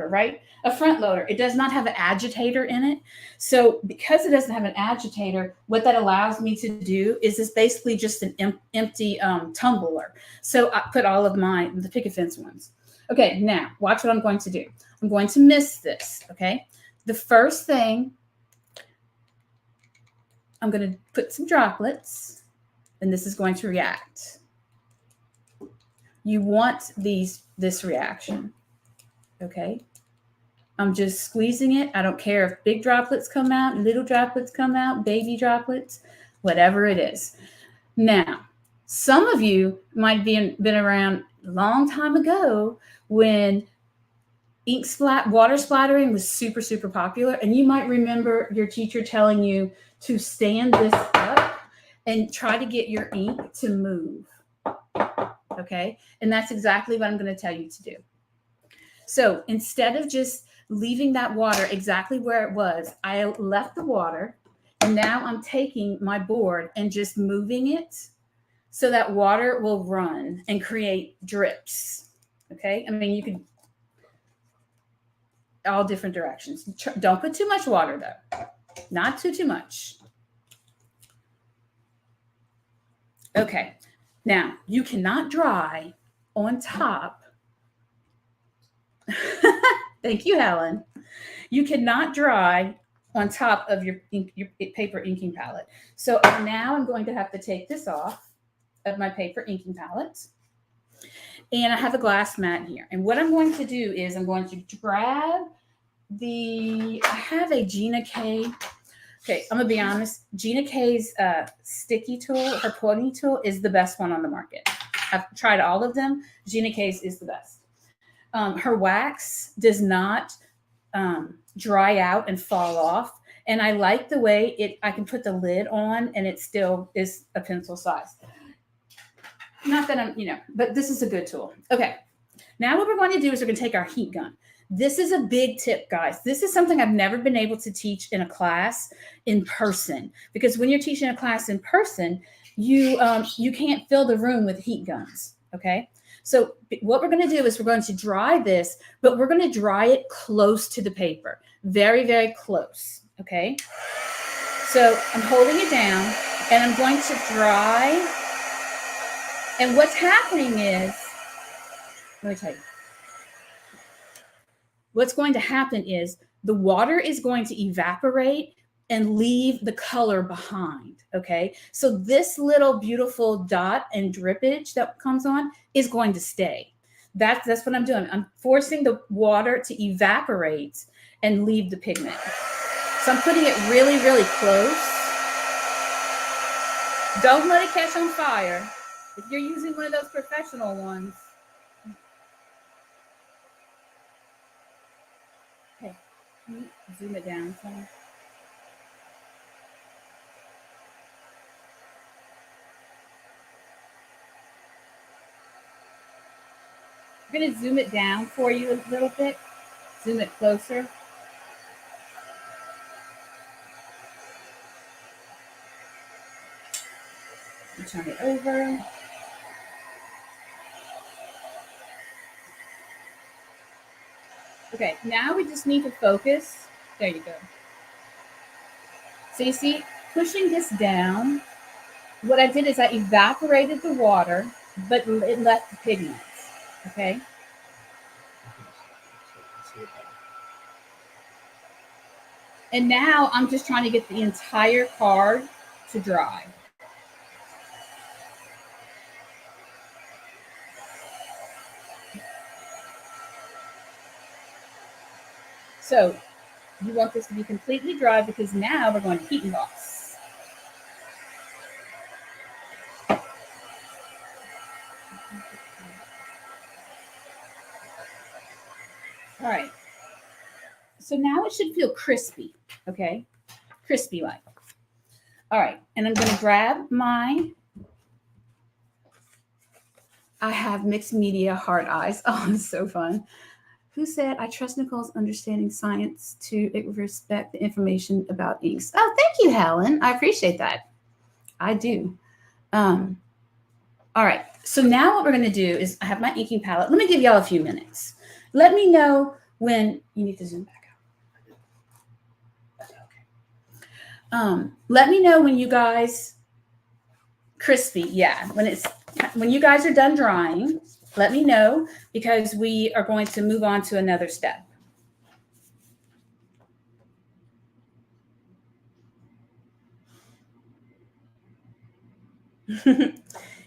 right? A front loader. It does not have an agitator in it. So because it doesn't have an agitator, what that allows me to do is it's basically just an empty tumbler. So I put all of the Picket Fence ones. Okay, now watch what I'm going to do. I'm going to mist this, okay? The first thing, I'm going to put some droplets, and this is going to react. You want this reaction, okay? I'm just squeezing it. I don't care if big droplets come out, little droplets come out, baby droplets, whatever it is. Now, Some of you might be been around a long time ago when water splattering was super, super popular. And you might remember your teacher telling you to stand this up and try to get your ink to move. Okay. And that's exactly what I'm going to tell you to do. So instead of just leaving that water exactly where it was, I left the water, and now I'm taking my board and just moving it so that water will run and create drips. Okay. I mean, you can all different directions. Don't put too much water though. Not too much. Okay. Now you cannot dry on top. Thank you, Helen. You cannot dry on top of your paper inking palette. So now I'm going to have to take this off of my paper inking palette. And I have a glass mat here. And what I'm going to do is I'm going to grab I have a Gina K. Okay, I'm going to be honest. Gina K's sticky tool, her pony tool, is the best one on the market. I've tried all of them. Gina K's is the best. Her wax does not dry out and fall off. And I like the way I can put the lid on and it still is a pencil size. Not that I'm, but this is a good tool. Okay. Now what we're going to do is we're going to take our heat gun. This is a big tip, guys. This is something I've never been able to teach in a class in person, because when you're teaching a class in person, you can't fill the room with heat guns. Okay. So what we're going to do is we're going to dry this, but we're going to dry it close to the paper. Very, very close. Okay. So I'm holding it down and I'm going to dry. And what's happening is, let me tell you. What's going to happen is the water is going to evaporate and leave the color behind. Okay. So this little beautiful dot and drippage that comes on is going to stay. That's what I'm doing. I'm forcing the water to evaporate and leave the pigment. So I'm putting it really, really close. Don't let it catch on fire. If you're using one of those professional ones. Okay, can you zoom it down for me? I'm going to zoom it down for you a little bit. Zoom it closer. Turn it over. Okay, now we just need to focus. There you go. So you see, pushing this down, what I did is I evaporated the water, but it left the pigments. Okay. And now I'm just trying to get the entire card to dry. So you want this to be completely dry because now we're going to heat emboss. All right. So now it should feel crispy, okay? Crispy like. All right. And I'm going to grab I have mixed media heart eyes. Oh, it's so fun. Who said, I trust Nicole's understanding science to respect the information about inks. Oh, thank you, Helen. I appreciate that. I do. All right. So now what we're going to do is I have my inking palette. Let me give y'all a few minutes. Let me know when you need to zoom back out. Okay. Let me know when you guys crispy. Yeah. When you guys are done drying, let me know, because we are going to move on to another step.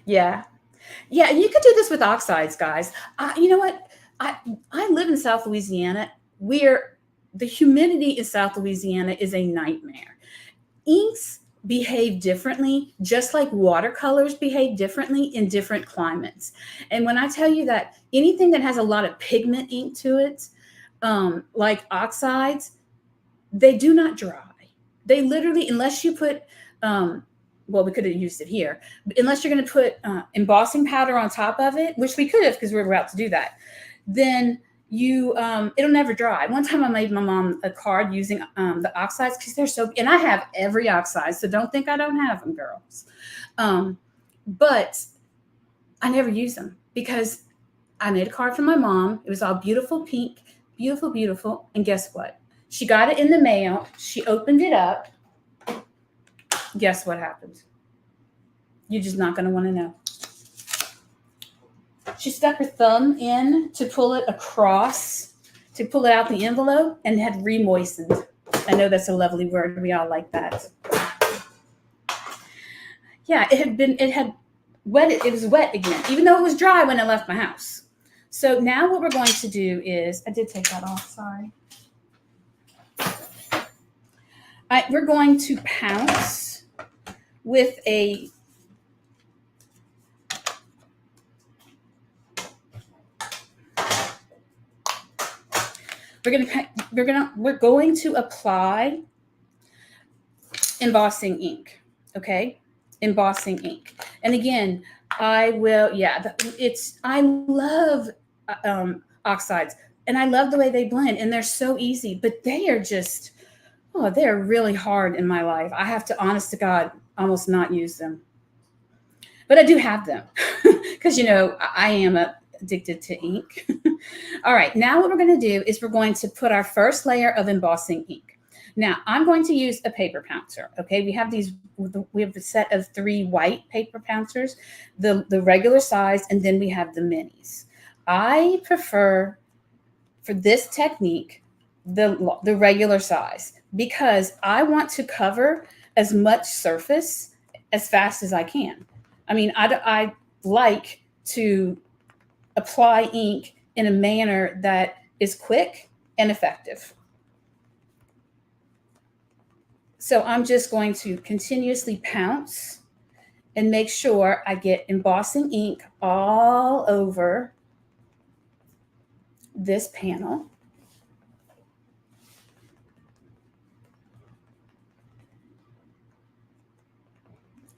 Yeah. Yeah, and you could do this with oxides, guys. You know what? I live in South Louisiana, where the humidity in South Louisiana is a nightmare. Inks behave differently, just like watercolors behave differently in different climates. And when I tell you that anything that has a lot of pigment ink to it, like oxides, they do not dry. They literally, unless you put, well, we could have used it here, but unless you're going to put embossing powder on top of it, which we could have because we were about to do that, then you it'll never dry. One time I made my mom a card using the oxides because they're so, and I have every oxide, so don't think I don't have them, girls. But I never use them because I made a card for my mom. It was all beautiful pink, beautiful, beautiful. And guess what? She got it in the mail. She opened it up. Guess what happened? You're just not going to want to know. She stuck her thumb in to pull it across, to pull it out the envelope, and had re-moistened. I know that's a lovely word. We all like that. Yeah, it had wet. It was wet again, even though it was dry when I left my house. So now what we're going to do is, I did take that off, sorry. We're going to pounce with a we're going to apply embossing ink, okay? Embossing ink. And again, I love oxides, and I love the way they blend, and they're so easy, but they are just, they're really hard in my life. I have to, honest to God, almost not use them. But I do have them because, I am addicted to ink. All right, now what we're going to do is we're going to put our first layer of embossing ink. Now, I'm going to use a paper pouncer, okay? We have a set of 3 white paper pouncers, the regular size, and then we have the minis. I prefer, for this technique, the regular size because I want to cover as much surface as fast as I can. I mean, I like to apply ink in a manner that is quick and effective. So I'm just going to continuously pounce and make sure I get embossing ink all over this panel.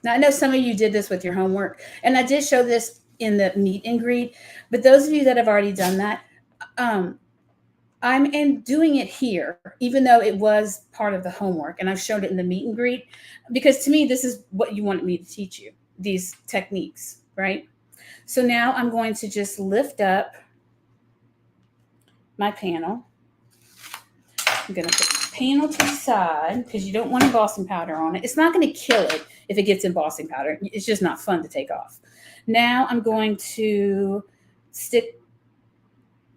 Now, I know some of you did this with your homework, and I did show this in the meet and greet, but those of you that have already done that, I'm doing it here, even though it was part of the homework, and I've showed it in the meet and greet, because to me, this is what you wanted me to teach you, these techniques, right? So now I'm going to just lift up my panel. I'm going to put the panel to the side because you don't want embossing powder on it. It's not going to kill it if it gets embossing powder. It's just not fun to take off. Now I'm going to stick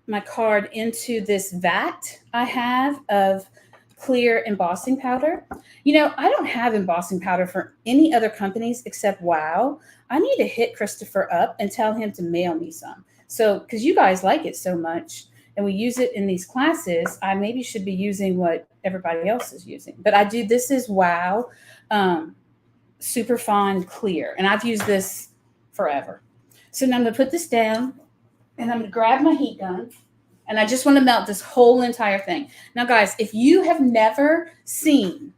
my card into this vat I have of clear embossing powder. I don't have embossing powder for any other companies except Wow. I need to hit Christopher up and tell him to mail me some. So, because you guys like it so much and we use it in these classes, I maybe should be using what everybody else is using. But this is Wow Super Fine Clear, and I've used this forever. So now I'm going to put this down, and I'm going to grab my heat gun, and I just want to melt this whole entire thing. Now, guys, if you have never seen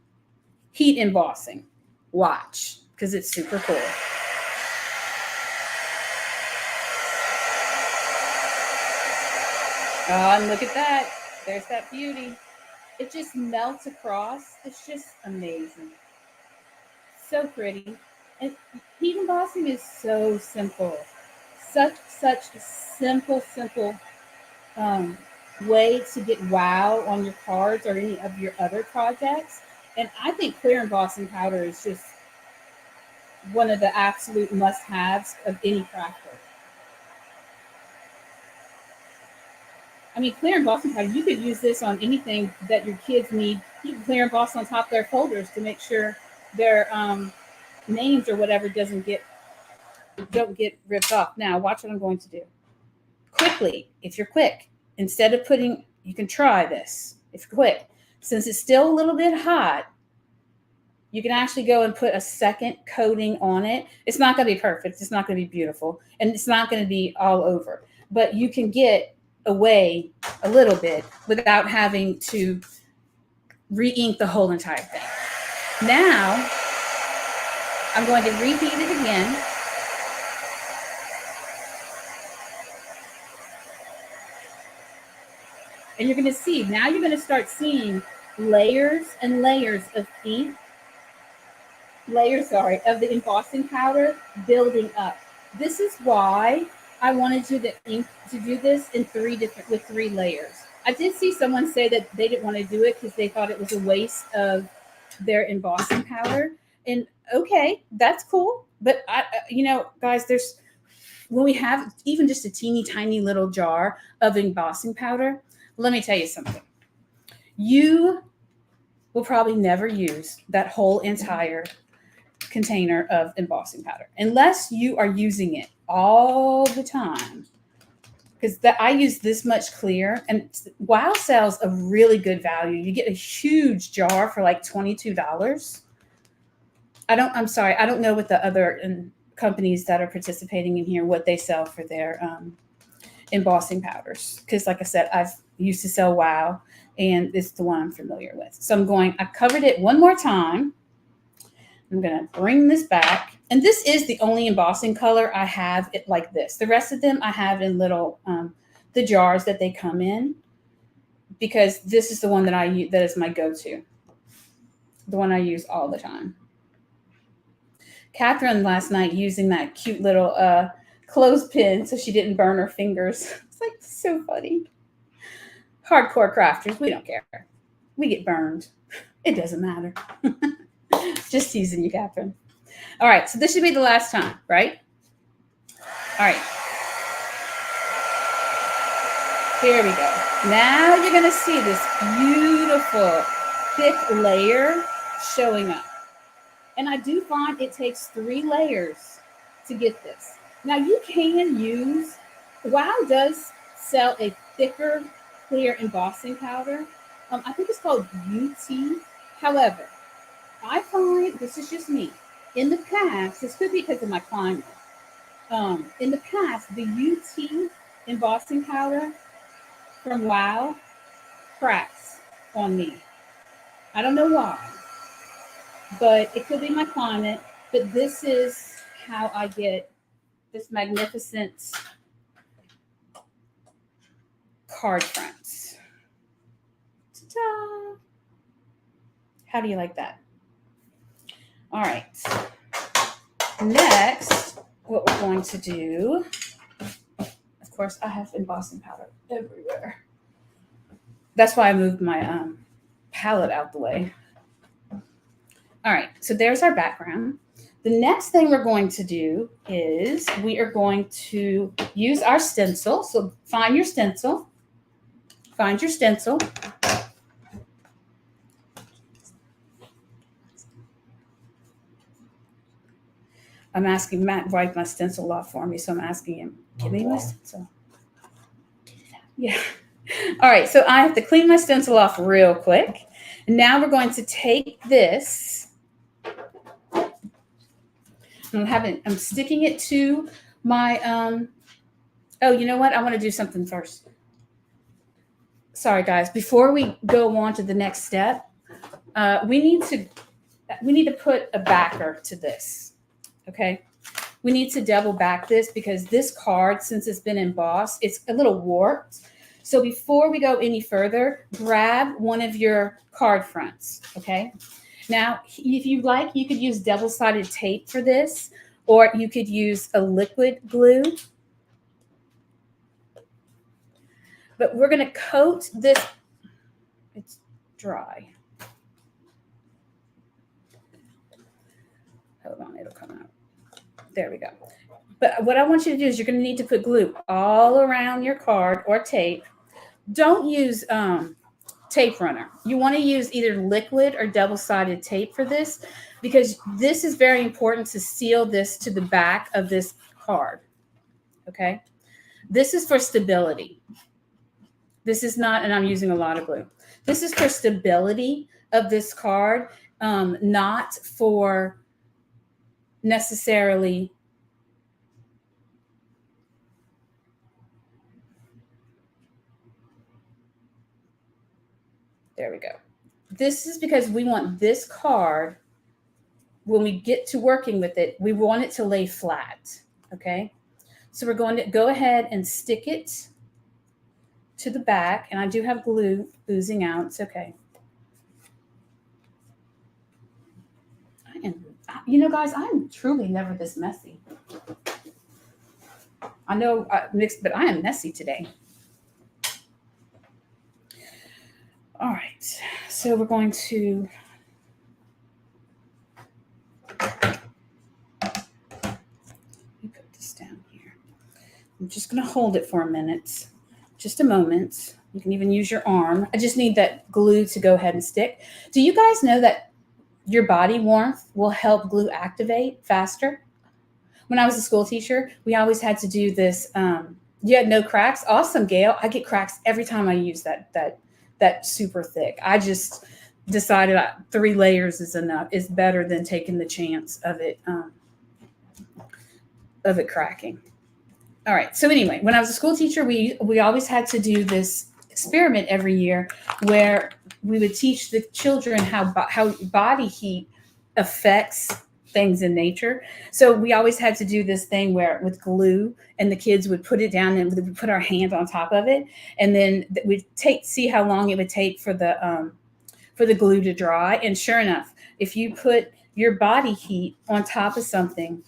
heat embossing, watch, because it's super cool. Oh, and look at that. There's that beauty. It just melts across. It's just amazing. So pretty. And heat embossing is so simple. Such a simple way to get wow on your cards or any of your other projects. And I think clear embossing powder is just one of the absolute must-haves of any crafter. I mean, clear embossing powder, you could use this on anything that your kids need. You can clear emboss on top of their folders to make sure their names or whatever don't get ripped off. Now, watch what I'm going to do. Quickly, if you're quick, instead of you can try this if you're quick. Since it's still a little bit hot, You can actually go and put a second coating on it. It's not going to be perfect. It's not going to be beautiful. And it's not going to be all over. But you can get away a little bit without having to re-ink the whole entire thing. Now, I'm going to reheat it again. And you're going to see, now you're going to start seeing layers and layers of ink, of the embossing powder building up. This is why I wanted you to do this in with three layers. I did see someone say that they didn't want to do it because they thought it was a waste of their embossing powder. And okay, that's cool. But guys, when we have even just a teeny tiny little jar of embossing powder, let me tell you something. You will probably never use that whole entire container of embossing powder unless you are using it all the time. Because I use this much clear, and WOW sells a really good value. You get a huge jar for like $22. I don't know what the other companies that are participating in here, what they sell for their embossing powders. Because like I said, I've used to sell WOW, and it's the one I'm familiar with. So I covered it one more time. I'm going to bring this back. And this is the only embossing color I have it like this. The rest of them I have in little, the jars that they come in, because this is the one that I use, that is my go-to. The one I use all the time. Catherine last night using that cute little clothespin so she didn't burn her fingers. It's like so funny. Hardcore crafters, we don't care. We get burned. It doesn't matter. Just teasing you, Catherine. All right, so this should be the last time, right? All right. Here we go. Now you're going to see this beautiful, thick layer showing up. And I do find it takes 3 layers to get this. Now you can use, WOW does sell a thicker, clear embossing powder. I think it's called UT. However, I find, this is just me, in the past, this could be because of my climate. In the past, the UT embossing powder from WOW cracks on me. I don't know why, but it could be my climate. But this is how I get this magnificent card fronts. Ta-da! How do you like that? All right. Next, what we're going to do, of course, I have embossing powder everywhere. That's why I moved my palette out the way. All right, so there's our background. The next thing we're going to do is we are going to use our stencil. So find your stencil. Find your stencil. I'm asking Matt to wipe my stencil off for me, so I'm asking him, give me my stencil. Yeah. All right, so I have to clean my stencil off real quick. And now we're going to take this. I'm sticking it to my, oh, you know what? I want to do something first. Sorry, guys. Before we go on to the next step, we need to put a backer to this. Okay, we need to double back this because this card, since it's been embossed, it's a little warped. So before we go any further, grab one of your card fronts, okay? Now, if you like, you could use double-sided tape for this, or you could use a liquid glue. But we're going to coat this. It's dry. Hold on, it'll come out. There we go. But what I want you to do is you're going to need to put glue all around your card or tape. Don't use tape runner. You want to use either liquid or double-sided tape for this because this is very important to seal this to the back of this card. Okay? This is for stability. This is not, and I'm using a lot of glue. This is for stability of this card. not for necessarily there we go. This is because we want this card, when we get to working with it, we want it to lay flat, okay? So we're going to go ahead and stick it to the back, and I do have glue oozing out. It's okay. Guys, I'm truly never this messy. I know mixed, but I am messy today. All right, so we're going to let me put this down here. I'm just going to hold it for a minute, just a moment. You can even use your arm. I just need that glue to go ahead and stick. Do you guys know that your body warmth will help glue activate faster? When I was a school teacher, we always had to do this. You had no cracks. Awesome, Gail. I get cracks every time I use that super thick. I just decided 3 layers is enough. It's better than taking the chance of it cracking. All right. So anyway, when I was a school teacher, we always had to do this experiment every year where we would teach the children how body heat affects things in nature. So we always had to do this thing where with glue, and the kids would put it down and we'd put our hand on top of it, and then we'd see how long it would take for the glue to dry. And sure enough, if you put your body heat on top of something.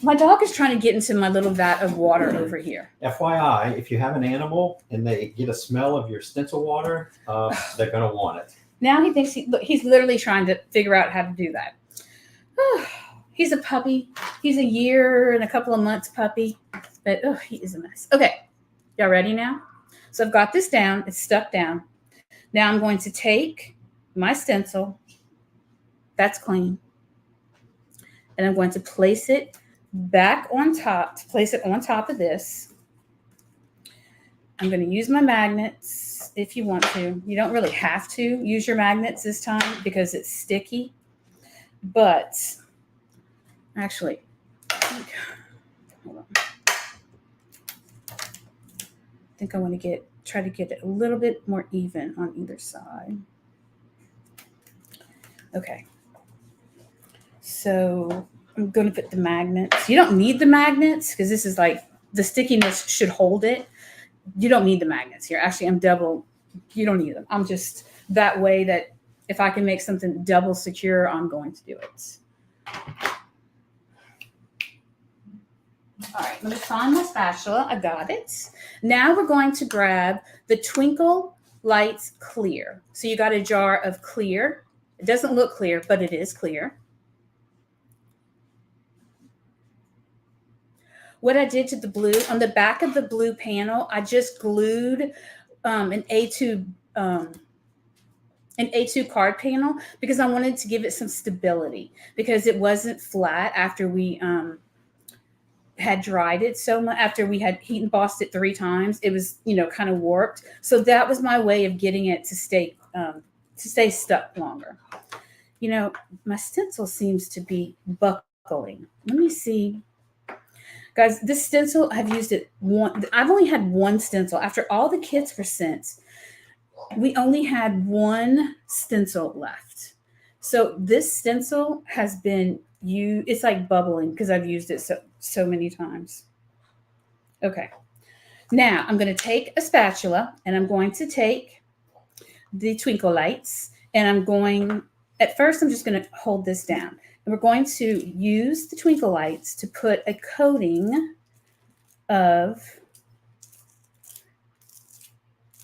My dog is trying to get into my little vat of water over here. FYI, if you have an animal and they get a smell of your stencil water, they're going to want it. Now he thinks he's literally trying to figure out how to do that. He's a puppy. He's a year and a couple of months puppy, but he is a mess. Okay, y'all ready now? So I've got this down. It's stuck down. Now I'm going to take my stencil. That's clean. And I'm going to place it back on top, place it on top of this. I'm going to use my magnets if you want to. You don't really have to use your magnets this time because it's sticky. But actually, hold on. I think I want to try to get it a little bit more even on either side. Okay. So I'm going to put the magnets. You don't need the magnets because this is like the stickiness should hold it. You don't need the magnets here. Actually, I'm double. You don't need them. I'm just that way that if I can make something double secure, I'm going to do it. All right, let me find my spatula. I got it. Now we're going to grab the Twinkle Lights Clear. So you got a jar of clear. It doesn't look clear, but it is clear. What I did to the blue, on the back of the blue panel, I just glued an A2 card panel because I wanted to give it some stability because it wasn't flat after we had dried it so much. After we had heat embossed it 3 times, it was kind of warped. So that was my way of getting it to stay stuck longer. My stencil seems to be buckling. Let me see. Guys, this stencil, I've used it I've only had one stencil. After all the kits were sent, we only had one stencil left. So this stencil has been used. It's like bubbling because I've used it so many times. Okay. Now I'm going to take a spatula and I'm going to take the Twinkle Lights and at first I'm just going to hold this down. And we're going to use the Twinkle Lights to put a coating of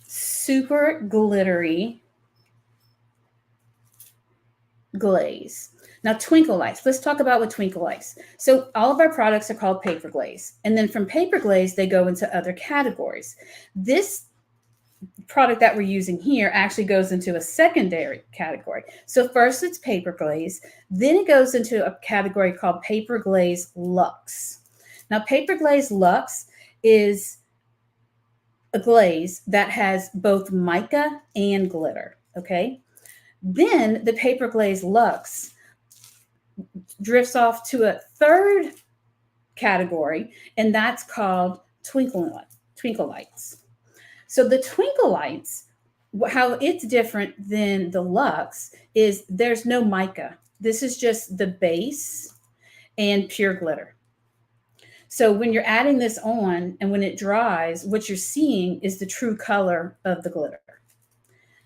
super glittery glaze. Now, Twinkle Lights. Let's talk about what Twinkle Lights. So all of our products are called paper glaze. And then from paper glaze, they go into other categories. This product that we're using here actually goes into a secondary category. So first it's paper glaze, then it goes into a category called paper glaze luxe. Now paper glaze luxe is a glaze that has both mica and glitter, okay? Then the paper glaze Luxe drifts off to a third category, and that's called twinkle lights. So the twinkle lights, how it's different than the Luxe is there's no mica. This is just the base and pure glitter. So when you're adding this on and when it dries, what you're seeing is the true color of the glitter.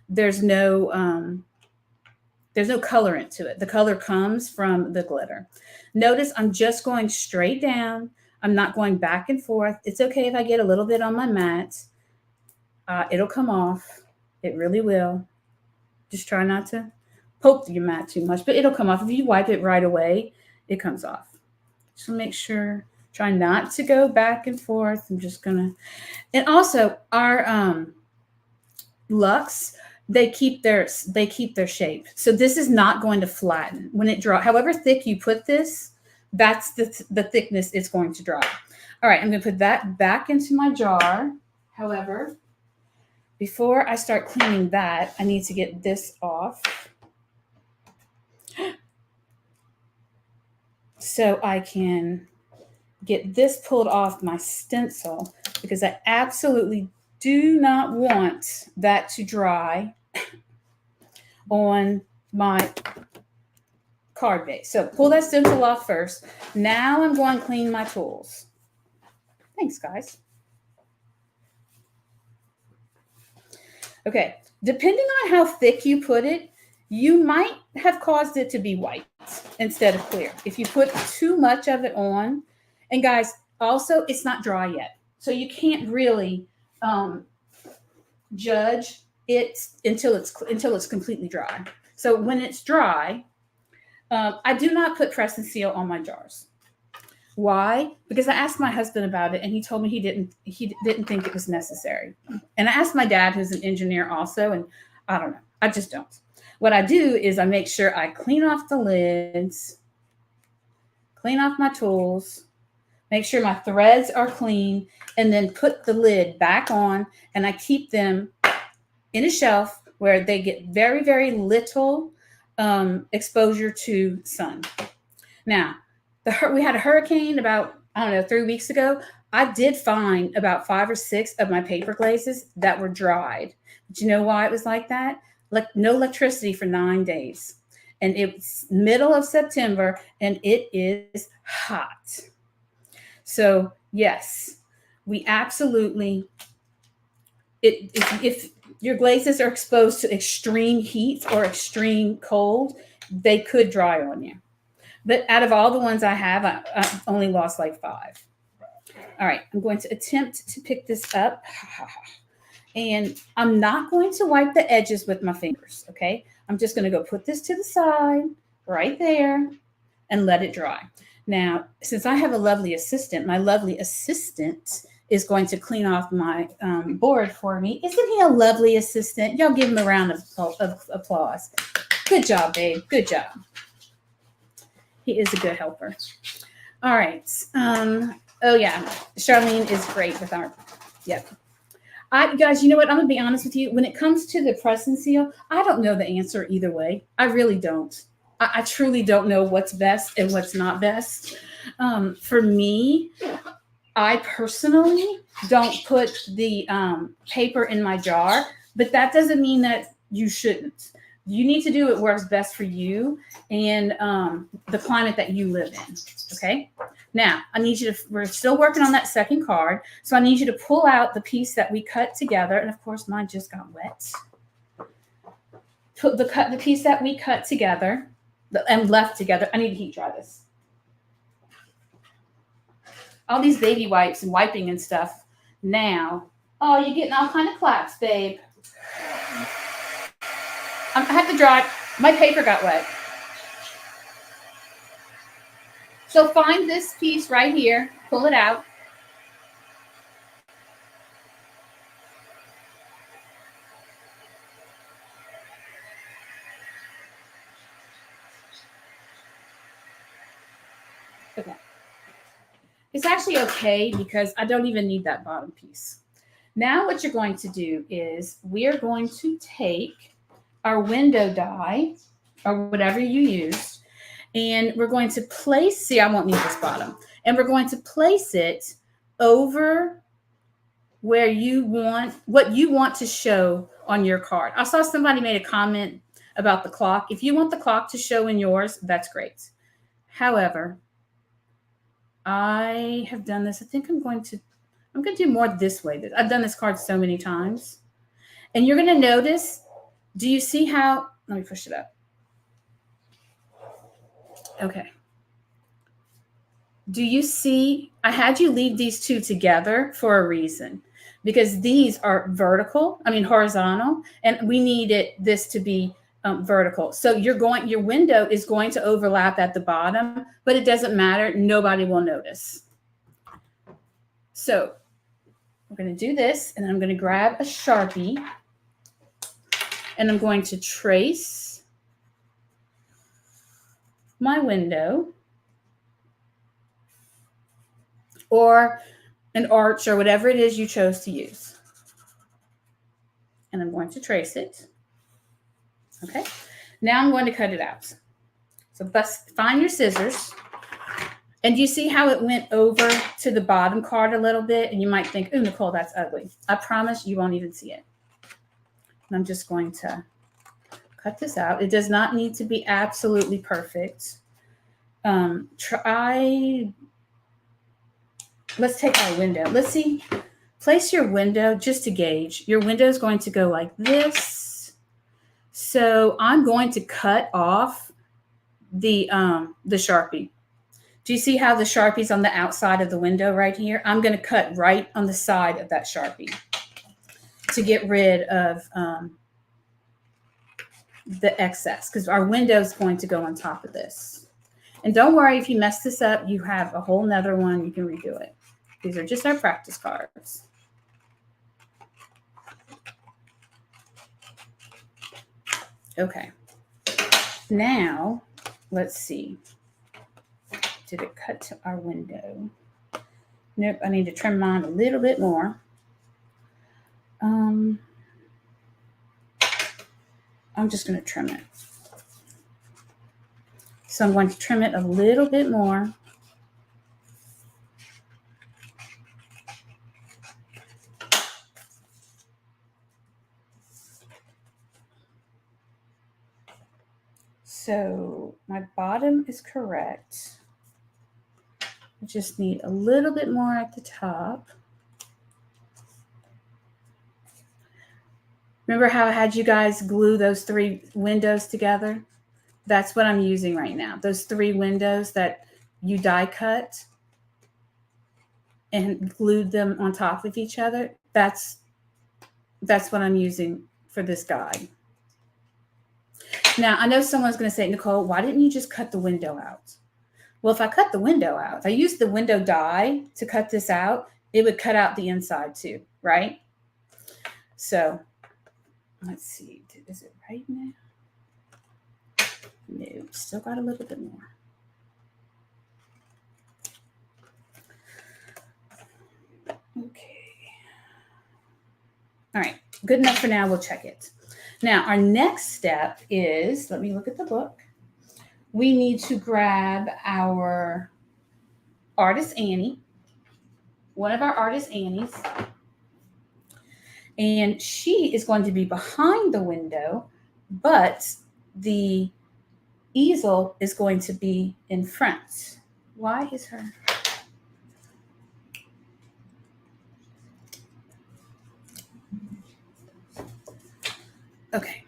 There's no colorant to it. The color comes from the glitter. Notice I'm just going straight down. I'm not going back and forth. It's okay if I get a little bit on my mat. It'll come off. It really will. Just try not to poke your mat too much, but it'll come off. If you wipe it right away, it comes off. So make sure, try not to go back and forth. I'm just gonna, and also our Luxe, they keep their shape. So this is not going to flatten when it dries. However thick you put this, that's the thickness it's going to dry. All right, I'm going to put that back into my jar. However, before I start cleaning that, I need to get this off so I can get this pulled off my stencil, because I absolutely do not want that to dry on my card base. So pull that stencil off first. Now I'm going to clean my tools. Thanks, guys. Okay, depending on how thick you put it, you might have caused it to be white instead of clear. If you put too much of it on, and guys, also it's not dry yet. So you can't really judge it until it's completely dry. So when it's dry, I do not put press and seal on my jars. Why? Because I asked my husband about it, and he told me he didn't think it was necessary. And I asked my dad, who's an engineer also, and I don't know. I just don't. What I do is I make sure I clean off the lids, clean off my tools, make sure my threads are clean, and then put the lid back on, and I keep them in a shelf where they get very, very little exposure to sun. Now, we had a hurricane about, 3 weeks ago. I did find about 5 or 6 of my paper glazes that were dried. But you know why it was like that? No electricity for 9 days. And it's middle of September, and it is hot. So yes, we absolutely, if your glazes are exposed to extreme heat or extreme cold, they could dry on you. But out of all the ones I have, I only lost like 5. All right, I'm going to attempt to pick this up. And I'm not going to wipe the edges with my fingers, okay? I'm just going to go put this to the side right there and let it dry. Now, since I have a lovely assistant, my lovely assistant is going to clean off my board for me. Isn't he a lovely assistant? Y'all give him a round of applause. Good job, babe. Good job. He is a good helper. All right. Oh, yeah. Charlene is great with our, yep. Guys, you know what? I'm going to be honest with you. When it comes to the press and seal, I don't know the answer either way. I really don't. I truly don't know what's best and what's not best. For me, I personally don't put the paper in my jar, but that doesn't mean that you shouldn't. You need to do it where it's best for you and the climate that you live in, okay? Now, I need you to, we're still working on that second card, so I need you to pull out the piece that we cut together, and of course, mine just got wet. Put the piece that we cut together and left together. I need to heat dry this. All these baby wipes and wiping and stuff now. Oh, you're getting all kind of claps, babe. I have to dry. My paper got wet. So find this piece right here. Pull it out. Okay. It's actually okay because I don't even need that bottom piece. Now what you're going to do is we are going to take our window die or whatever you use, and we're going to place, see, I won't need this bottom, and we're going to place it over where you want, what you want to show on your card. I saw somebody made a comment about the clock. If you want the clock to show in yours, that's great. However, I have done this. I think I'm going to do more this way. I've done this card so many times. And you're going to notice, do you see how, let me push it up. Okay. Do you see, I had you leave these two together for a reason, because these are horizontal, and we needed this to be vertical. So your window is going to overlap at the bottom, but it doesn't matter. Nobody will notice. So we're going to do this, and I'm going to grab a Sharpie, and I'm going to trace my window or an arch or whatever it is you chose to use. And I'm going to trace it. Okay. Now I'm going to cut it out. So find your scissors. And you see how it went over to the bottom card a little bit? And you might think, oh, Nicole, that's ugly. I promise you won't even see it. And I'm just going to cut this out. It does not need to be absolutely perfect. Let's take our window. Let's see. Place your window just to gauge. Your window is going to go like this. So I'm going to cut off the Sharpie. Do you see how the Sharpie's on the outside of the window right here? I'm going to cut right on the side of that Sharpie to get rid of the excess, because our window is going to go on top of this. And don't worry, if you mess this up, you have a whole nother one. You can redo it. These are just our practice cards. Okay. Now, let's see. Did it cut to our window? Nope, I need to trim mine a little bit more. I'm just going to trim it. So I'm going to trim it a little bit more. So my bottom is correct. I just need a little bit more at the top. Remember how I had you guys glue those 3 windows together? That's what I'm using right now. Those 3 windows that you die cut and glued them on top of each other. That's what I'm using for this guide. Now, I know someone's going to say, Nicole, why didn't you just cut the window out? Well, if I cut the window out, if I used the window die to cut this out, it would cut out the inside too, right? So let's see. Is it right now? No, still got a little bit more. Okay. All right. Good enough for now. We'll check it. Now, our next step is, let me look at the book. We need to grab our Artist Annie, one of our Artist Annies, and she is going to be behind the window, but the easel is going to be in front. Why is her? Okay.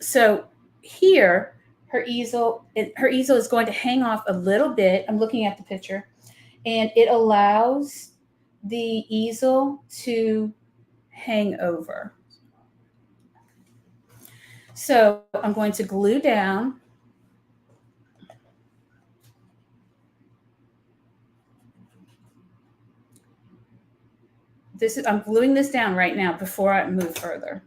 So here, her easel is going to hang off a little bit. I'm looking at the picture, and it allows the easel to hang over. So I'm going to glue down. I'm gluing this down right now before I move further.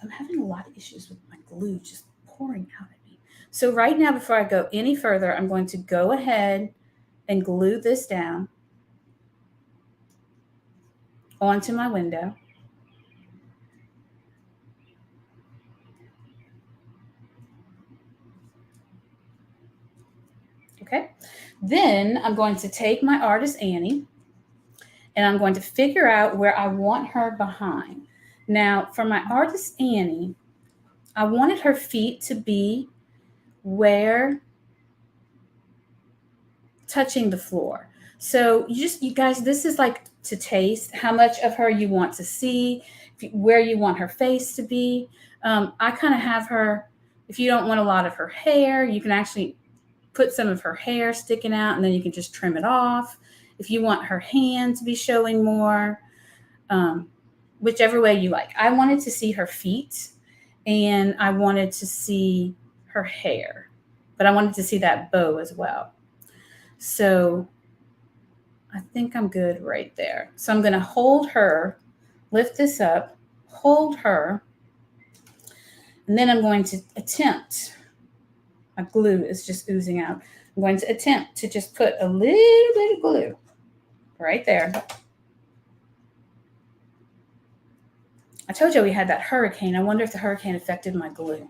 I'm having a lot of issues with my glue just pouring out at me. So right now, before I go any further, I'm going to go ahead and glue this down onto my window. Okay. Then I'm going to take my artist Annie and I'm going to figure out where I want her behind. Now, for my artist Annie, I wanted her feet to be where touching the floor. So you guys, this is like to taste how much of her you want to see, where you want her face to be. I kind of have her, if you don't want a lot of her hair, you can actually put some of her hair sticking out and then you can just trim it off. If you want her hand to be showing more, whichever way you like. I wanted to see her feet and I wanted to see her hair, but I wanted to see that bow as well. So I think I'm good right there. So I'm going to hold her, lift this up, hold her, and then I'm going to attempt, my glue is just oozing out. I'm going to attempt to just put a little bit of glue right there. I told you we had that hurricane. I wonder if the hurricane affected my glue.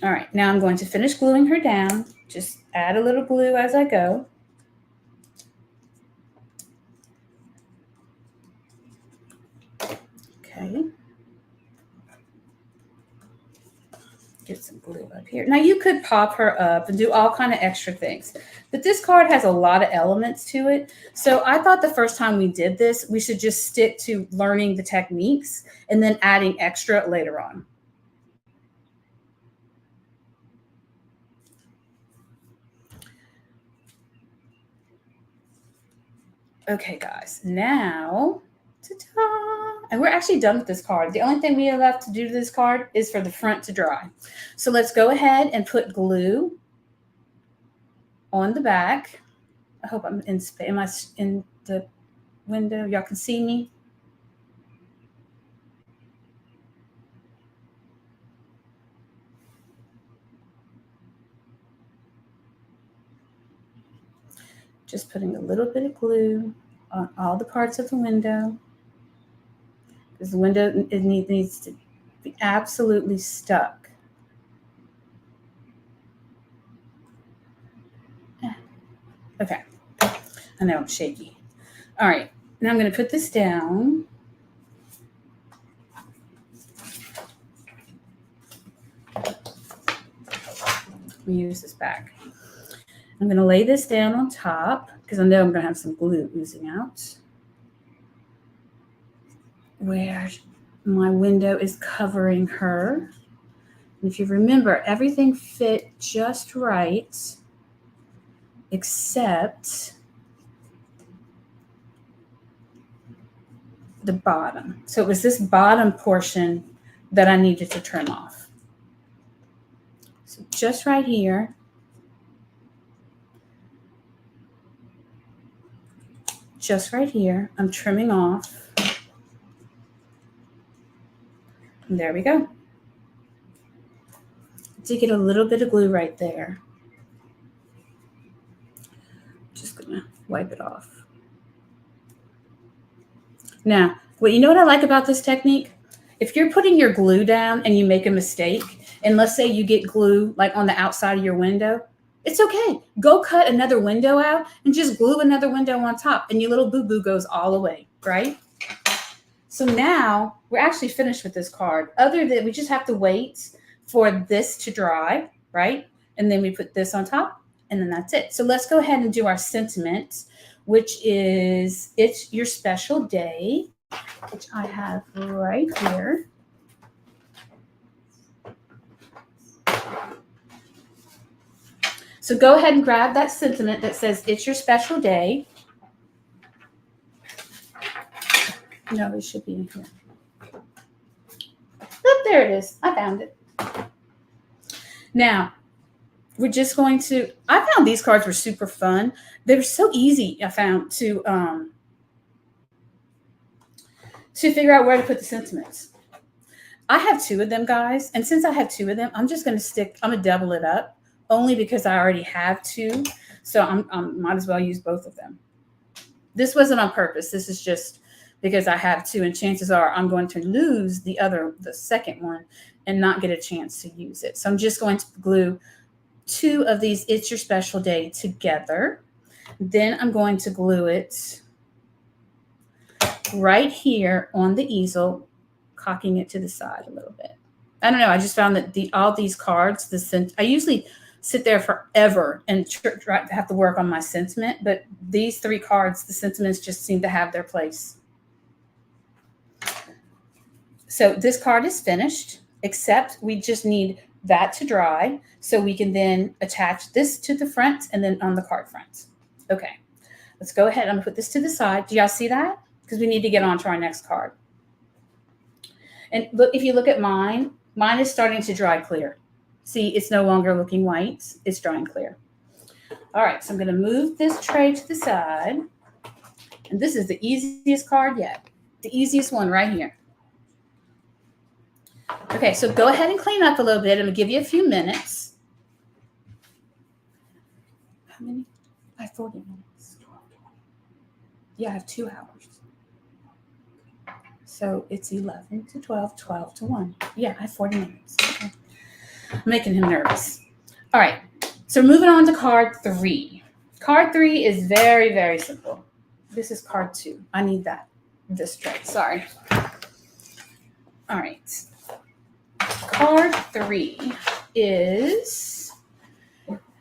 All right, now I'm going to finish gluing her down. Just add a little glue as I go. Okay. Get some glue up here. Now you could pop her up and do all kind of extra things, but this card has a lot of elements to it. So I thought the first time we did this, we should just stick to learning the techniques and then adding extra later on. Okay, guys, now, ta-da! And we're actually done with this card. The only thing we have left to do to this card is for the front to dry. So let's go ahead and put glue on the back. I hope I'm in space. Am I in the window? Y'all can see me? Just putting a little bit of glue on all the parts of the window. Because the window, it needs to be absolutely stuck. Okay. I know I'm shaky. All right. Now I'm going to put this down. Let me use this back. I'm going to lay this down on top because I know I'm going to have some glue oozing out. Where my window is covering her. And if you remember, everything fit just right except the bottom. So it was this bottom portion that I needed to trim off. So just right here. Just right here, I'm trimming off. And there we go. To get a little bit of glue right there. Just gonna wipe it off. Now, what I like about this technique? If you're putting your glue down and you make a mistake, and let's say you get glue like on the outside of your window, it's okay. Go cut another window out and just glue another window on top and your little boo-boo goes all away, right? So now we're actually finished with this card. Other than we just have to wait for this to dry, right? And then we put this on top and then that's it. So let's go ahead and do our sentiment, which is "It's Your Special Day," which I have right here. So go ahead and grab that sentiment that says "It's your special day." No, it should be in here. Oh, there it is. I found it. Now, we're just going to, I found these cards were super fun. They were so easy, I found, to figure out where to put the sentiments. I have 2 of them, guys. And since I have 2 of them, I'm going to double it up. Only because I already have 2, so I might as well use both of them. This wasn't on purpose. This is just because I have two, and chances are I'm going to lose the second one and not get a chance to use it. So I'm just going to glue two of these It's Your Special Day together. Then I'm going to glue it right here on the easel, cocking it to the side a little bit. I don't know. I just found that all these cards, I usually sit there forever and have to work on my sentiment, but these 3 cards, the sentiments just seem to have their place. So this card is finished, except we just need that to dry so we can then attach this to the front and then on the card front. Okay, let's go ahead. I'm gonna put this to the side. Do y'all see that? Because we need to get on to our next card. And look, if you look at mine is starting to dry clear. See, it's no longer looking white. It's drying clear. All right, so I'm gonna move this tray to the side. And this is the easiest card yet. The easiest one right here. Okay, so go ahead and clean up a little bit. I'm gonna give you a few minutes. How many? I have 40 minutes. Yeah, I have 2 hours. So it's 11 to 12, 12 to 1. Yeah, I have 40 minutes. Okay. I'm making him nervous. All right, so moving on to card 3. Card 3 is very, very simple. This is card 2. I need this tray, sorry. All right. Card 3 is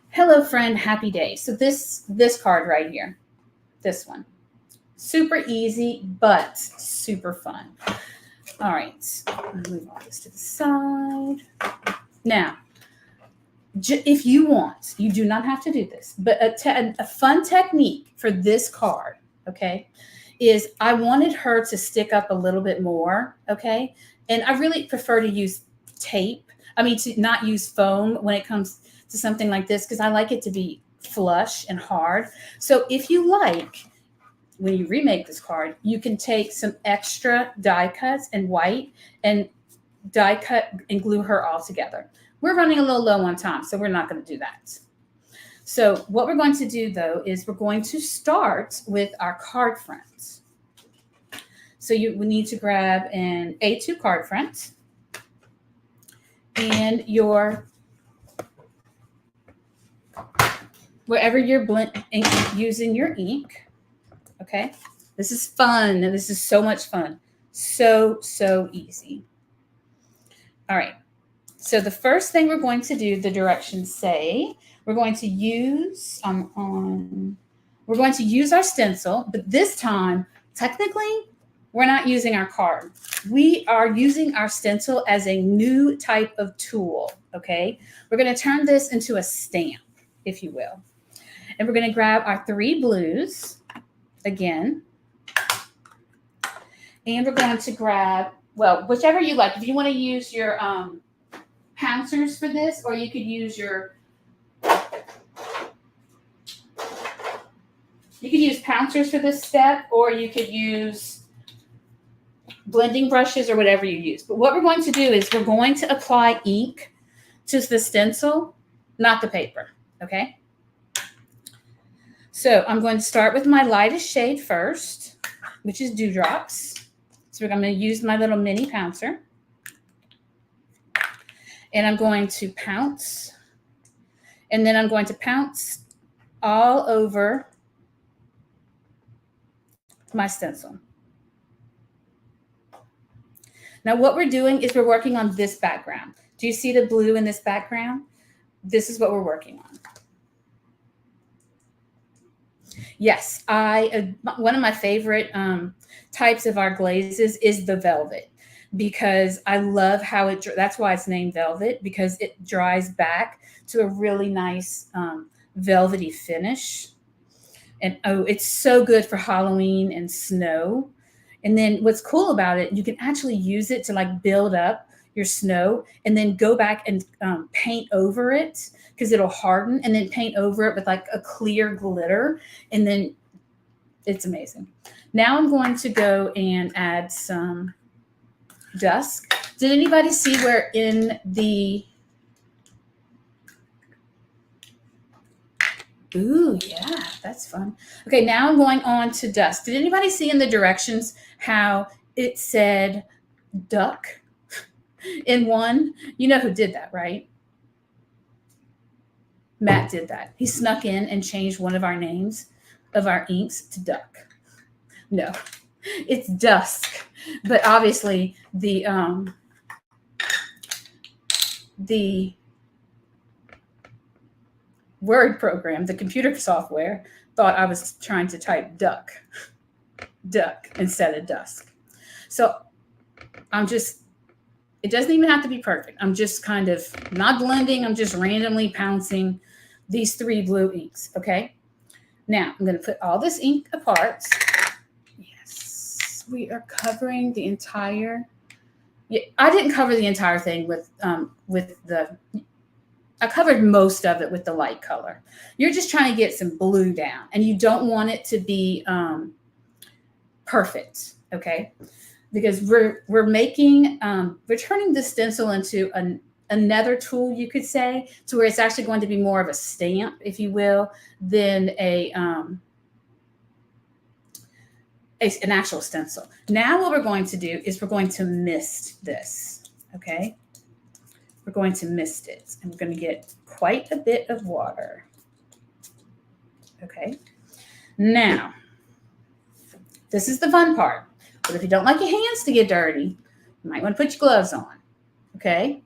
Hello Friend, Happy Day. So this card right here, this one. Super easy, but super fun. All right, I'm gonna move all this to the side. Now, if you want, you do not have to do this, but a fun technique for this card, okay, is I wanted her to stick up a little bit more, okay? And I really prefer to use tape. I mean, to not use foam when it comes to something like this, because I like it to be flush and hard. So if you like, when you remake this card, you can take some extra die cuts and white and die cut and glue her all together. We're running a little low on time, so we're not going to do that. So what we're going to do, though, is we're going to start with our card front. So we need to grab an A2 card front and wherever you're using your ink. Okay, this is fun. This is so much fun. So easy. All right. So the first thing we're going to do, the directions say, we're going to use we're going to use our stencil, but this time, technically, we're not using our card. We are using our stencil as a new type of tool, okay? We're going to turn this into a stamp, if you will. And we're going to grab our 3 blues again. And we're going to grab, well, whichever you like. If you want to use your pouncers for this, or you could use pouncers for this step, or you could use blending brushes or whatever you use. But what we're going to do is we're going to apply ink to the stencil, not the paper, okay? So I'm going to start with my lightest shade first, which is Dewdrops. So I'm going to use my little mini pouncer. And I'm going to pounce. And then I'm going to pounce all over my stencil. Now what we're doing is we're working on this background. Do you see the blue in this background? This is what we're working on. Yes, one of my favorite types of our glazes is the velvet, because I love how that's why it's named velvet, because it dries back to a really nice velvety finish. And oh, it's so good for Halloween and snow. And then what's cool about it, you can actually use it to like build up your snow and then go back and paint over it, because it'll harden, and then paint over it with like a clear glitter. And then it's amazing. Now I'm going to go and add some dusk. Did anybody see where in the Ooh, yeah, that's fun. Okay, now I'm going on to dust. Did anybody see in the directions how it said duck in one? You know who did that, right? Matt did that. He snuck in and changed one of our names of our inks to duck. No, it's dusk. But obviously the word program, the computer software, thought I was trying to type duck instead of dusk. So it doesn't even have to be perfect. I'm just kind of not blending. I'm just randomly pouncing these 3 blue inks. Okay. Now I'm going to put all this ink apart. Yes. We are covering the entire. Yeah, I didn't cover the entire thing I covered most of it with the light color. You're just trying to get some blue down, and you don't want it to be perfect, okay? Because we're making we're turning the stencil into another tool, you could say, to where it's actually going to be more of a stamp, if you will, than an actual stencil. Now what we're going to do is we're going to mist this, okay? We're going to mist it, and we're going to get quite a bit of water. Okay. Now, this is the fun part. But if you don't like your hands to get dirty, you might want to put your gloves on. Okay.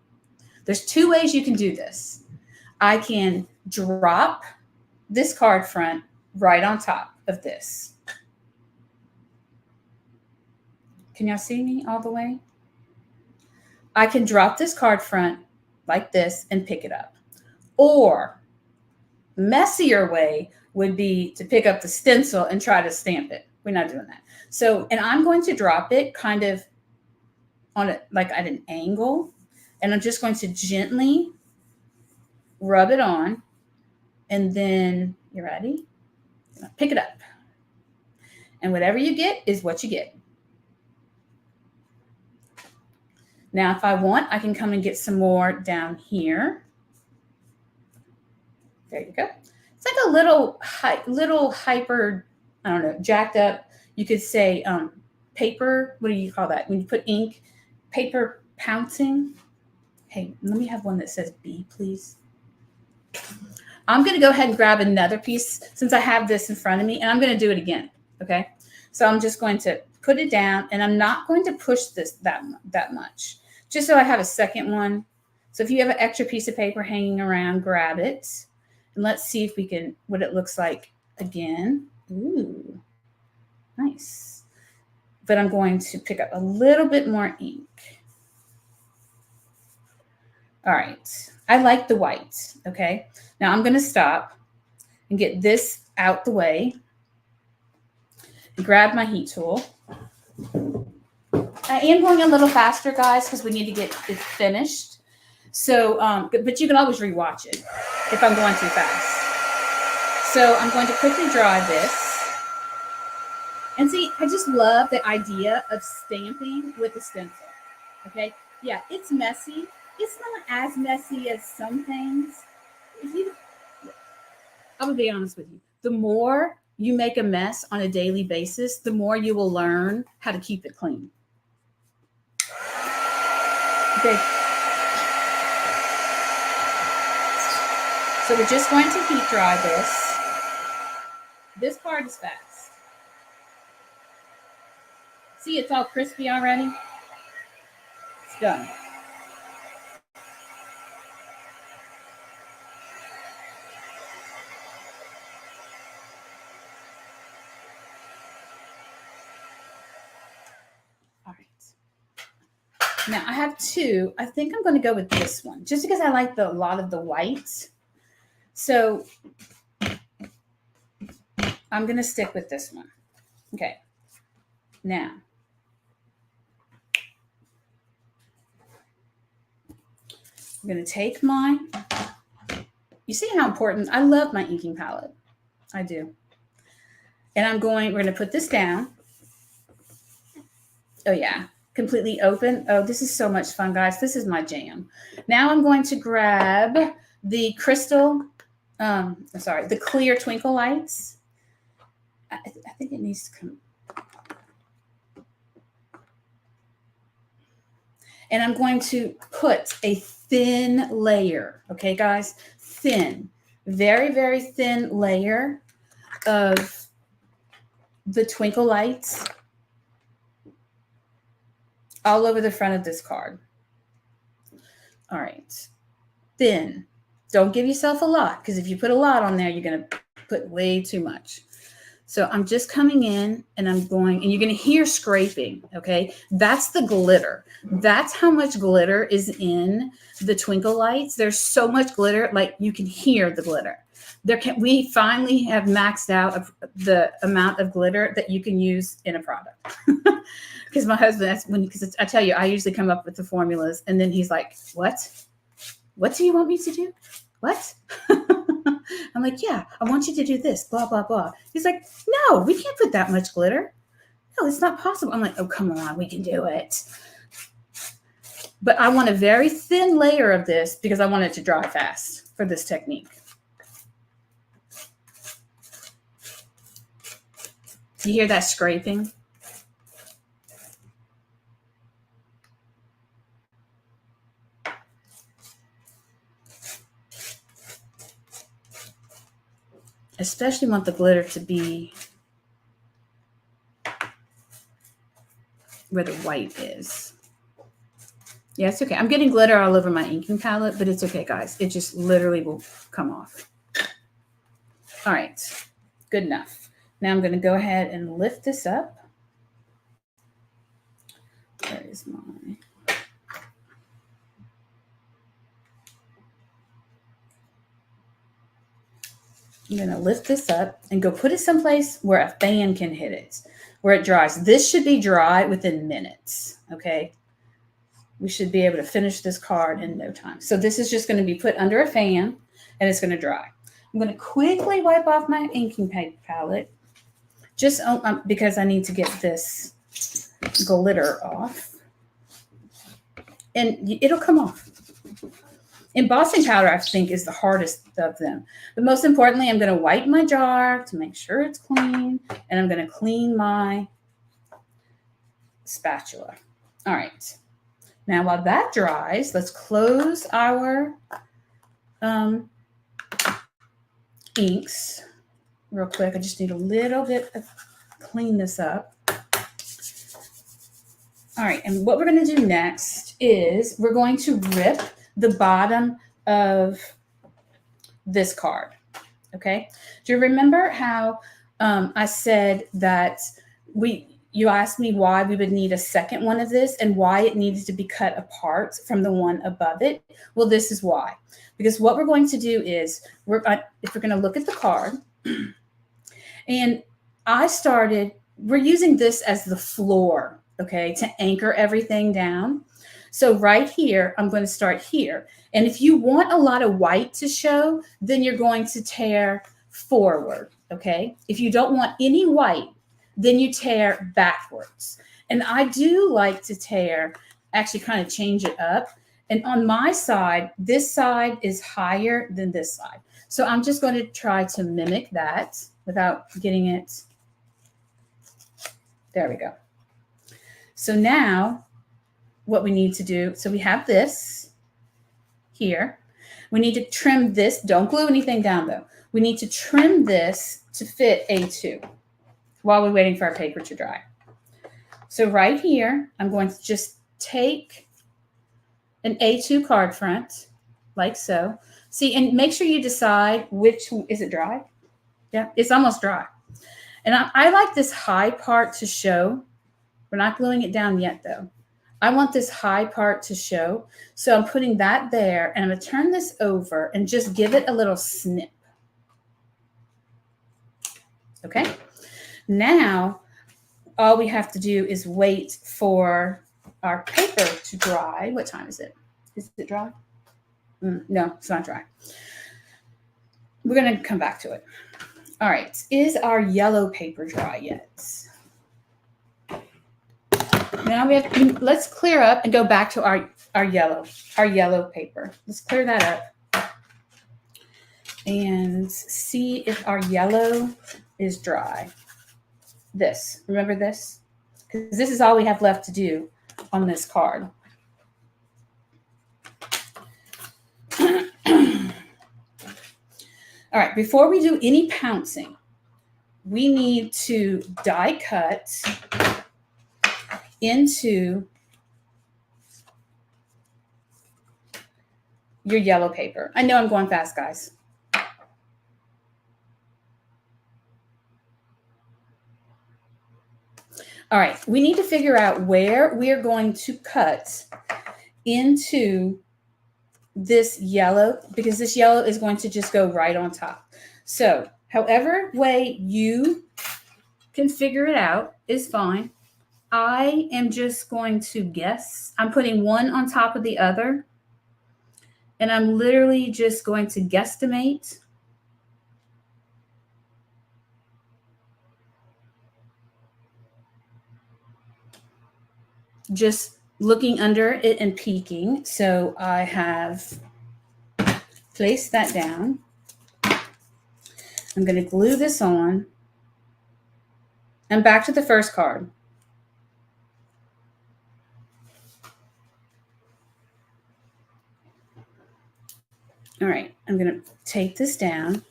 There's 2 ways you can do this. I can drop this card front right on top of this. Can y'all see me all the way? I can drop this card front like this and pick it up. Or messier way would be to pick up the stencil and try to stamp it. We're not doing that. So, and I'm going to drop it kind of on it like at an angle, and I'm just going to gently rub it on, and then you ready? Pick it up. And whatever you get is what you get. Now, if I want, I can come and get some more down here. There you go. It's like a little hyper, I don't know, jacked up. You could say paper. What do you call that? When you put ink, paper pouncing. Hey, let me have one that says B, please. I'm going to go ahead and grab another piece since I have this in front of me, and I'm going to do it again. Okay. So I'm just going to put it down, and I'm not going to push this that much, just so I have a second one. So if you have an extra piece of paper hanging around, grab it. And let's see if we can, what it looks like again. Ooh, nice. But I'm going to pick up a little bit more ink. All right. I like the white. Okay. Now I'm going to stop and get this out the way. Grab my heat tool. I am going a little faster, guys, because we need to get it finished. So, but you can always rewatch it if I'm going too fast. So I'm going to quickly dry this. And see, I just love the idea of stamping with a stencil. Okay. Yeah, it's messy. It's not as messy as some things. I'm going to be honest with you. The more you make a mess on a daily basis, the more you will learn how to keep it clean. Okay. So we're just going to heat dry this. This part is fast. See, it's all crispy already. It's done. Now I have 2. I think I'm going to go with this one just because I like a lot of the white. So I'm going to stick with this one. Okay. Now I'm going to take you see how important, I love my inking palette. I do. And we're going to put this down. Oh yeah. Completely open. Oh, this is so much fun, guys. This is my jam. Now I'm going to grab the crystal sorry, the clear twinkle lights. I think it needs to come. And I'm going to put a thin layer, okay, guys? Thin, very, very thin layer of the twinkle lights all over the front of this card. All right, thin. Don't give yourself a lot, because if you put a lot on there, you're going to put way too much. So I'm just coming in and I'm going, and you're going to hear scraping, okay? That's the glitter. That's how much glitter is in the twinkle lights. There's so much glitter, like you can hear the glitter. We finally have maxed out the amount of glitter that you can use in a product. Because my husband, because I tell you, I usually come up with the formulas, and then he's like, what? What do you want me to do? What? I'm like, yeah, I want you to do this, blah, blah, blah. He's like, no, we can't put that much glitter. No, it's not possible. I'm like, oh, come on, we can do it. But I want a very thin layer of this because I want it to dry fast for this technique. You hear that scraping? Especially want the glitter to be where the white is. Yeah, it's okay. I'm getting glitter all over my inking palette, but it's okay, guys. It just literally will come off. All right, good enough. Now I'm going to go ahead and lift this up. Where is my... I'm going to lift this up and go put it someplace where a fan can hit it, where it dries. This should be dry within minutes, okay? We should be able to finish this card in no time. So this is just going to be put under a fan, and it's going to dry. I'm going to quickly wipe off my inking palette, just because I need to get this glitter off. And it'll come off. Embossing powder, I think, is the hardest of them. But most importantly, I'm going to wipe my jar to make sure it's clean. And I'm going to clean my spatula. All right. Now, while that dries, let's close our inks real quick. I just need a little bit of clean this up. All right. And what we're going to do next is we're going to rip the bottom of this card, okay? Do you remember how I said that you asked me why we would need a second one of this and why it needed to be cut apart from the one above it? Well, this is why. Because what we're going to do is, if we're going to look at the card, and we're using this as the floor, okay, to anchor everything down. So right here, I'm going to start here. And if you want a lot of white to show, then you're going to tear forward, okay? If you don't want any white, then you tear backwards. And I do like to tear, actually kind of change it up. And on my side, this side is higher than this side. So I'm just going to try to mimic that without getting it. There we go. So now, what we need to do, so we have this here. We need to trim this. Don't glue anything down, though. We need to trim this to fit A2 while we're waiting for our paper to dry. So right here, I'm going to just take an A2 card front, like so. See, and make sure you decide is it dry? Yeah, it's almost dry. And I like this high part to show. We're not gluing it down yet, though. I want this high part to show. So I'm putting that there, and I'm going to turn this over and just give it a little snip. Okay. Now, all we have to do is wait for our paper to dry. What time is it? Is it dry? No, it's not dry. We're going to come back to it. All right. Is our yellow paper dry yet? Now let's clear up and go back to our yellow paper. Let's clear that up. and see if our yellow is dry. Remember this? Because this is all we have left to do on this card. All right, before we do any pouncing, we need to die cut into your yellow paper. I know I'm going fast, guys. All right, we need to figure out where we are going to cut into this yellow, because this yellow is going to just go right on top. So however way you can figure it out is fine. I am just going to guess. I'm putting one on top of the other, and I'm literally just going to guesstimate just looking under it and peeking. So I have placed that down. I'm going to glue this on. And back to the first card. All right, I'm going to take this down.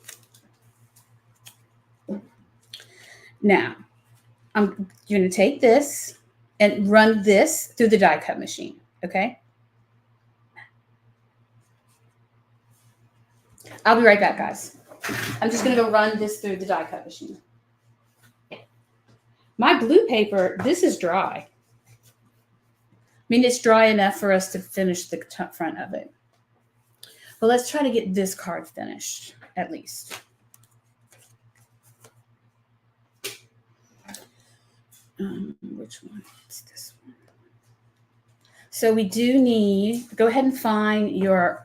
Now, I'm going to take this and run this through the die cut machine, okay? I'll be right back, guys. I'm just going to go run this through the die cut machine. My blue paper, this is dry. I mean, it's dry enough for us to finish the front of it. But let's try to get this card finished, at least. Which one? It's this one. So we do need, go ahead and find your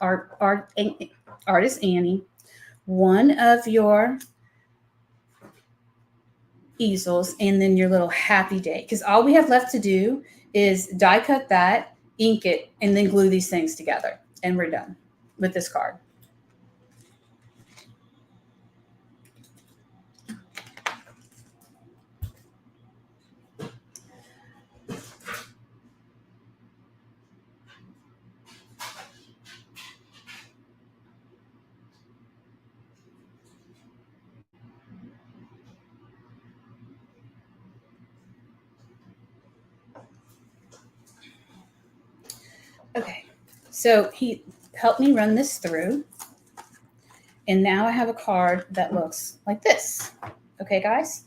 Artist Annie, one of your easels, and then your little happy day. Because all we have left to do is die cut that, ink it, and then glue these things together. And we're done with this card. Okay, so he helped me run this through. And now I have a card that looks like this. Okay, guys?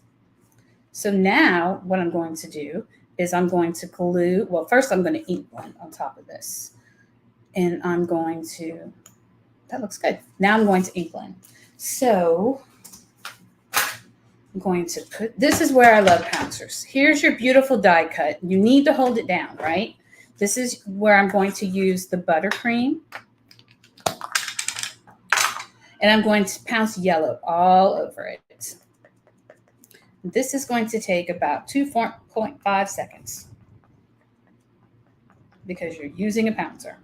So now what I'm going to do is I'm going to glue, well, first I'm going to ink one on top of this. And I'm going to, that looks good. Now I'm going to ink one. So I'm going to put, this is where I love pouncers. Here's your beautiful die cut. You need to hold it down, right? This is where I'm going to use the buttercream. And I'm going to pounce yellow all over it. This is going to take about 2.5 seconds because you're using a pouncer.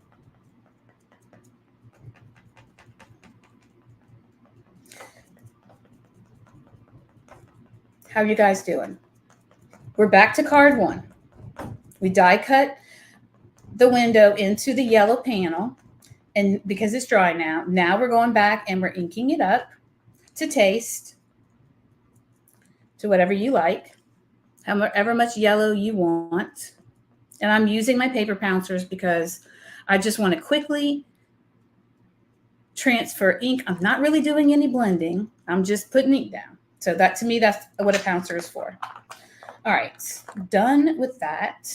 How are you guys doing? We're back to card one. We die cut the window into the yellow panel, and because it's dry now we're going back and we're inking it up to taste to whatever you like, however much yellow you want. And I'm using my paper pouncers because I just want to quickly transfer ink. I'm not really doing any blending. I'm just putting ink down. So that, to me, that's what a pouncer is for. All right, done with that.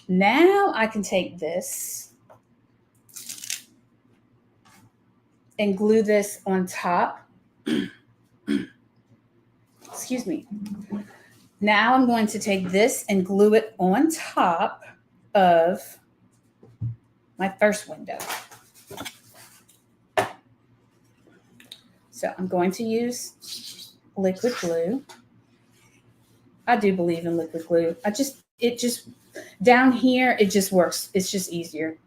Now I can take this and glue this on top. Excuse me. Now I'm going to take this and glue it on top of my first window. So I'm going to use liquid glue. I do believe in liquid glue. It just down here, it just works. It's just easier.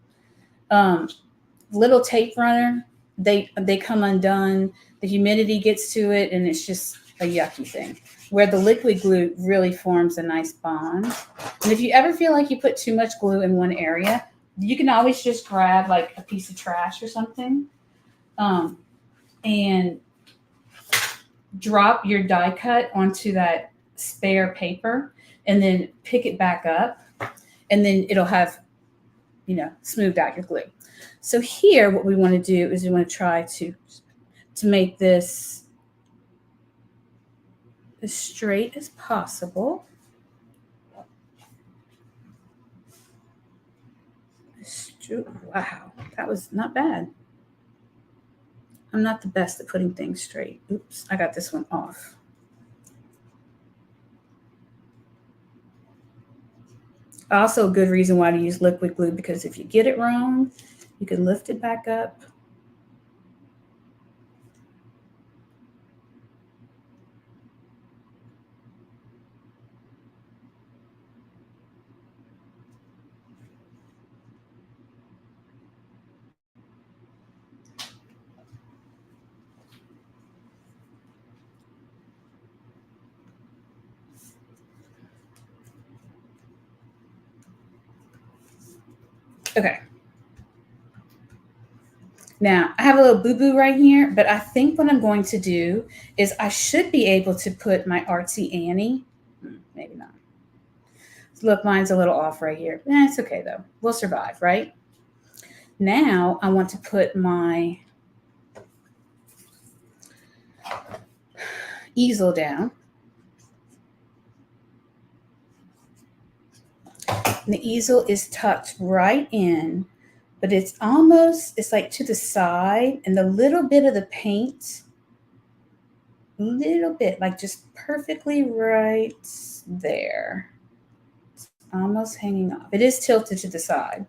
Little tape runner they come undone. The humidity gets to it, and it's just a yucky thing. Where the liquid glue really forms a nice bond. And if you ever feel like you put too much glue in one area, you can always just grab like a piece of trash or something, and drop your die cut onto that spare paper, and then pick it back up, and then it'll have, smoothed out your glue. So here, what we want to do is we want to try to make this as straight as possible. Wow, that was not bad. I'm not the best at putting things straight. Oops, I got this one off. Also, a good reason why to use liquid glue, because if you get it wrong, you can lift it back up. Okay. Now, I have a little boo-boo right here, but I think what I'm going to do is I should be able to put my artsy Annie. Maybe not. Look, mine's a little off right here. It's okay, though. We'll survive, right? Now, I want to put my easel down. And the easel is tucked right in, but it's like to the side, and the little bit of the paint, like just perfectly right there. It's almost hanging off. It is tilted to the side.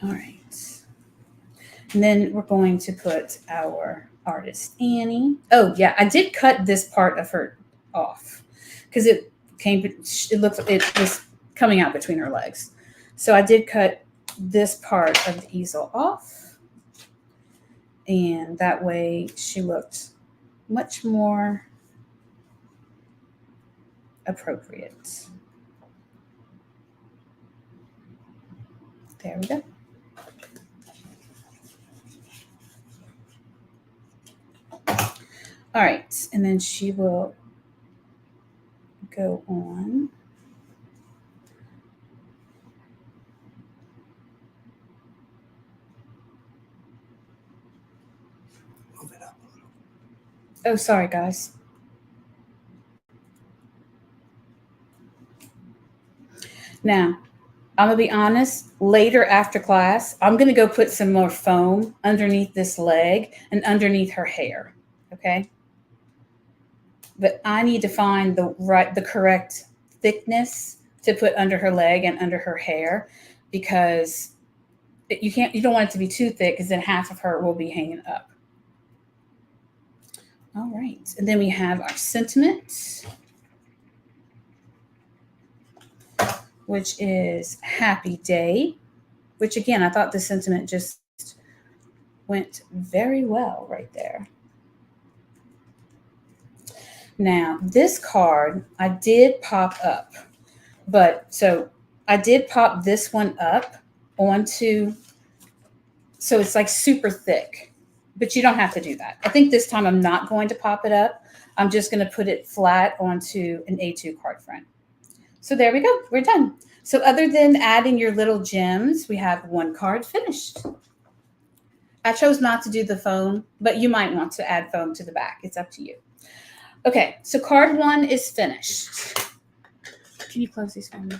All right. And then we're going to put our artist Annie. Oh yeah, I did cut this part of her off because it was coming out between her legs. So I did cut this part of the easel off, and that way she looked much more appropriate. There we go. All right, and then she will go on. Move it up a little. Oh, sorry, guys. Now, I'm going to be honest, later after class, I'm going to go put some more foam underneath this leg and underneath her hair, okay? But I need to find the correct thickness to put under her leg and under her hair, because you don't want it to be too thick, because then half of her will be hanging up. All right, and then we have our sentiment, which is happy day, which again, I thought the sentiment just went very well right there. Now, this card I did pop up, so I did pop this one up onto, so it's like super thick, but you don't have to do that. I think this time I'm not going to pop it up. I'm just going to put it flat onto an A2 card front. So there we go. We're done. So other than adding your little gems, we have one card finished. I chose not to do the foam, but you might want to add foam to the back. It's up to you. Okay, so card 1 is finished. Can you close these for me?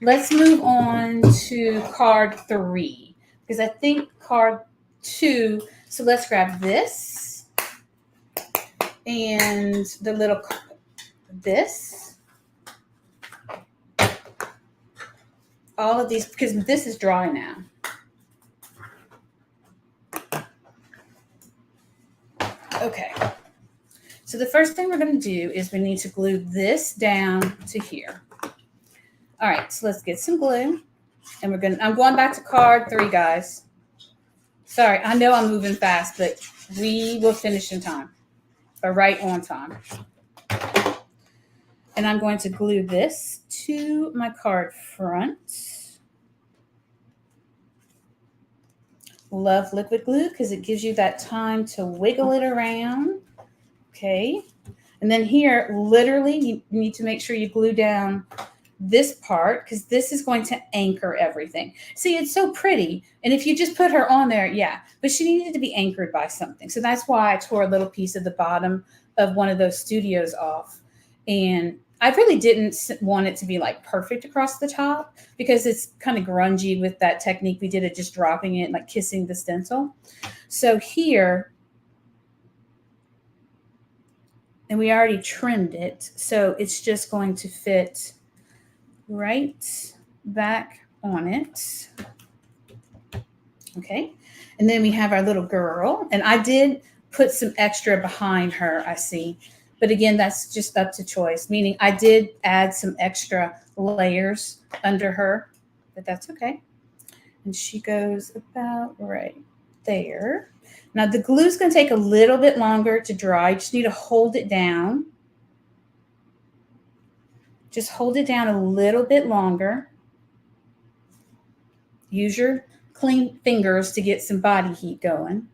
Let's move on to card 3, because I think card 2, so let's grab this and the little, this. All of these, because this is dry now. Okay. So the first thing we're going to do is we need to glue this down to here. All right, so let's get some glue. And I'm going back to card 3, guys. Sorry, I know I'm moving fast, but we will finish in time, or right on time. And I'm going to glue this to my card front. Love liquid glue because it gives you that time to wiggle it around. Okay. And then here, literally, you need to make sure you glue down this part because this is going to anchor everything. See, it's so pretty. And if you just put her on there, yeah, but she needed to be anchored by something. So that's why I tore a little piece of the bottom of one of those studios off. And I really didn't want it to be like perfect across the top because it's kind of grungy with that technique we did of just dropping it, like kissing the stencil. So here, and we already trimmed it, so it's just going to fit right back on it. Okay, and then we have our little girl, and I did put some extra behind her, I see. But again, that's just up to choice, meaning I did add some extra layers under her, but that's okay. And she goes about right there. Now the glue is going to take a little bit longer to dry. You just need to hold it down. Just hold it down a little bit longer. Use your clean fingers to get some body heat going.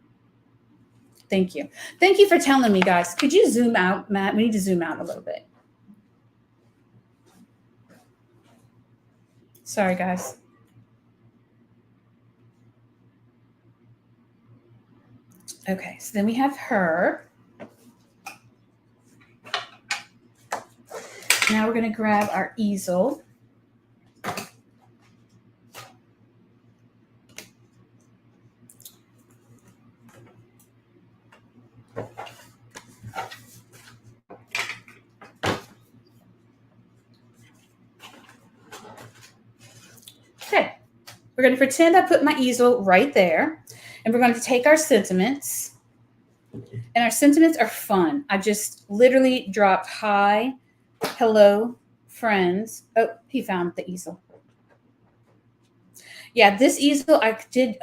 Thank you. Thank you for telling me, guys. Could you zoom out, Matt? We need to zoom out a little bit. Sorry, guys. Okay, so then we have her. Now we're going to grab our easel. Okay, we're going to pretend I put my easel right there, and we're going to take our sentiments, and our sentiments are fun. I just literally dropped hi, hello, friends. Oh, he found the easel. Yeah, this easel I did,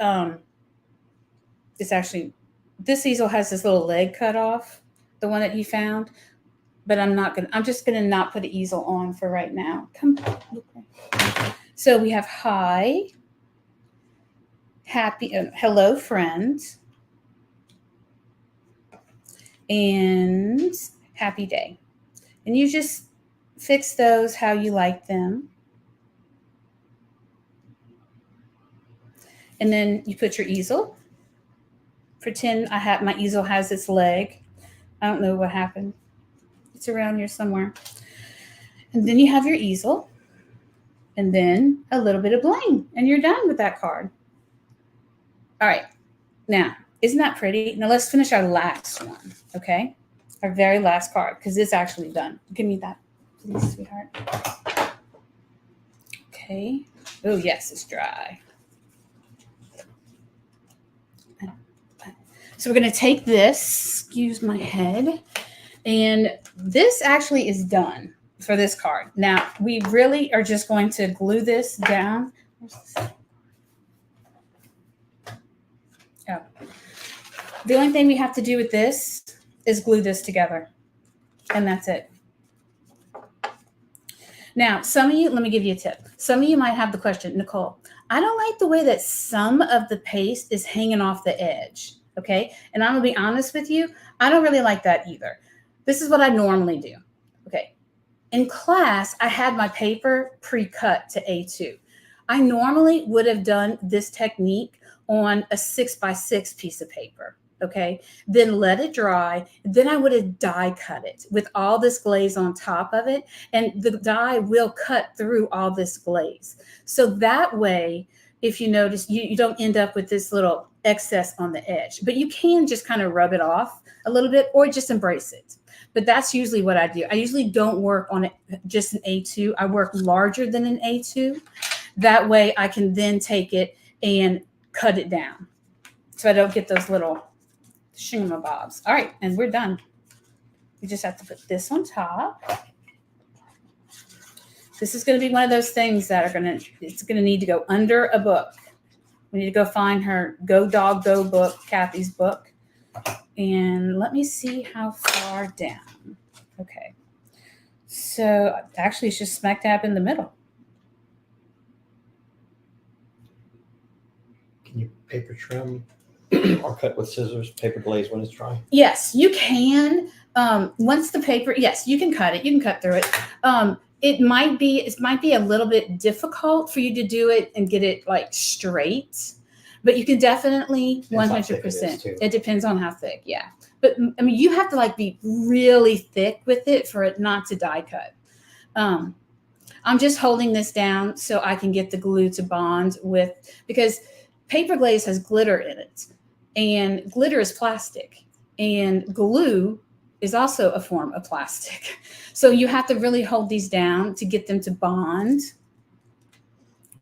this easel has this little leg cut off, the one that he found, but I'm just going to not put an easel on for right now. Come on. Okay. So we have hi, happy, hello, friends, and happy day. And you just fix those how you like them. And then you put your easel. Pretend my easel has its leg. I don't know what happened. It's around here somewhere. And then you have your easel. And then a little bit of bling. And you're done with that card. All right. Now, isn't that pretty? Now let's finish our last one. Okay? Our very last card. Because it's actually done. Give me that, please, sweetheart. Okay. Oh, yes, it's dry. So we're going to take this, excuse my head, and this actually is done for this card. Now, we really are just going to glue this down. Oh. The only thing we have to do with this is glue this together, and that's it. Now, some of you, let me give you a tip. Some of you might have the question, Nicole, I don't like the way that some of the paste is hanging off the edge. Okay. And I'm going to be honest with you. I don't really like that either. This is what I normally do. Okay. In class, I had my paper pre-cut to A2. I normally would have done this technique on a 6x6 piece of paper. Okay. Then let it dry. Then I would have die cut it with all this glaze on top of it. And the die will cut through all this glaze. So that way, if you notice, you don't end up with this little excess on the edge, but you can just kind of rub it off a little bit or just embrace it. But that's usually what I do. I usually don't work on it just an A2. I work larger than an A2. That way I can then take it and cut it down so I don't get those little shingamabobs. All right, and we're done. We just have to put this on top. This is going to be one of those things that it's going to need to go under a book. We need to go find her Go Dog Go book, Kathy's book. And let me see how far down. Okay. So actually it's just smack dab in the middle. Can you paper trim or cut with scissors, paper glaze when it's dry? Yes, you can. Once the paper, yes, you can cut it. You can cut through it. It might be a little bit difficult for you to do it and get it like straight, but you can definitely 100%. It depends on how thick, yeah. But I mean, you have to like be really thick with it for it not to die cut. I'm just holding this down so I can get the glue to bond with, because paper glaze has glitter in it, and glitter is plastic, and glue is also a form of plastic. So you have to really hold these down to get them to bond.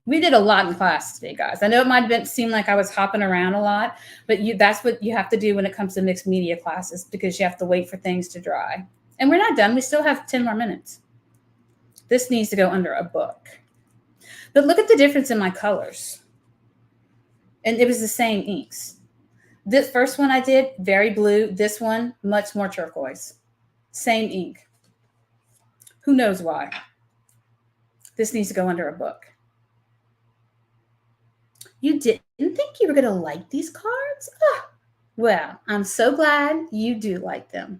We did a lot in class today, guys. I know it might seem like I was hopping around a lot, but that's what you have to do when it comes to mixed media classes, because you have to wait for things to dry. And we're not done. We still have 10 more minutes. This needs to go under a book. But look at the difference in my colors. And it was the same inks. This first one I did, very blue. This one, much more turquoise. Same ink. Who knows why? This needs to go under a book. You didn't think you were going to like these cards? Oh, well, I'm so glad you do like them.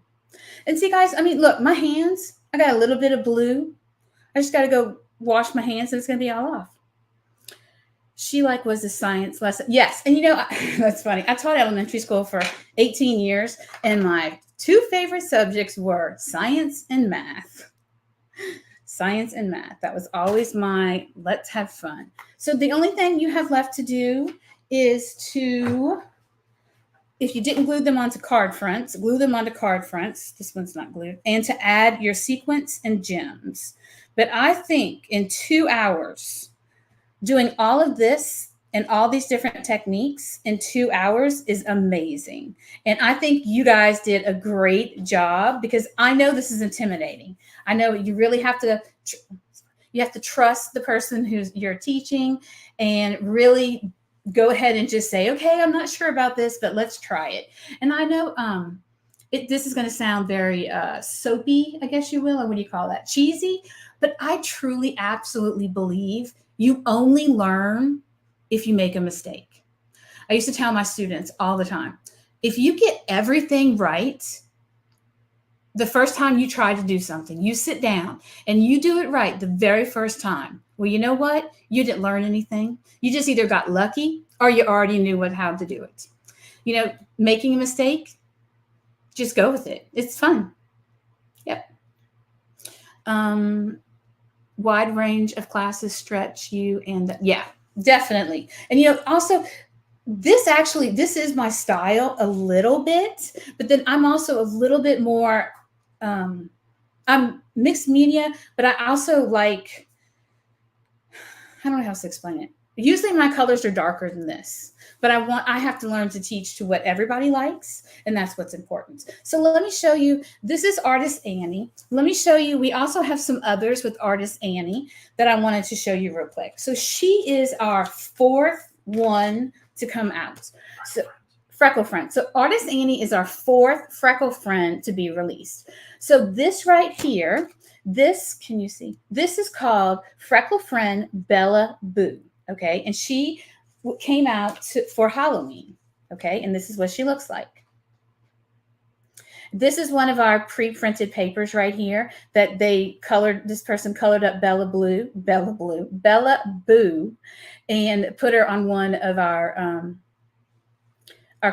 And see, guys, I mean, look, my hands, I got a little bit of blue. I just got to go wash my hands and it's going to be all off. She was a science lesson. Yes. And that's funny. I taught elementary school for 18 years and my two favorite subjects were science and math. Science and math. That was always my let's have fun. So the only thing you have left to do is to, if you didn't glue them onto card fronts, glue them onto card fronts. This one's not glued. And to add your sequins and gems. But I think in 2 hours, doing all of this and all these different techniques in 2 hours is amazing. And I think you guys did a great job, because I know this is intimidating. I know you really have to trust the person you're teaching and really go ahead and just say, okay, I'm not sure about this, but let's try it. And I know this is going to sound very soapy, I guess you will, or what do you call that? Cheesy. But I truly, absolutely believe you only learn if you make a mistake. I used to tell my students all the time, if you get everything right, the first time you try to do something, you sit down and you do it right the very first time. Well, you know what? You didn't learn anything. You just either got lucky or you already knew how to do it. Making a mistake, just go with it. It's fun. Yep. Wide range of classes stretch you, and yeah, definitely. And also this is my style a little bit, but then I'm also a little bit more I'm mixed media, but I also I don't know how else to explain it. Usually my colors are darker than this, but I have to learn to teach to what everybody likes, and that's what's important. So let me show you, this is Artist Annie. Let me show you, we also have some others with Artist Annie that I wanted to show you real quick. So she is our fourth one to come out. So Freckle Friend. So Artist Annie is our fourth Freckle Friend to be released. So this right here, can you see? This is called Freckle Friend Bella Boo. Okay, and she came out for Halloween. Okay, and this is what she looks like. This is one of our pre-printed papers right here that this person colored up Bella Boo, and put her on one of our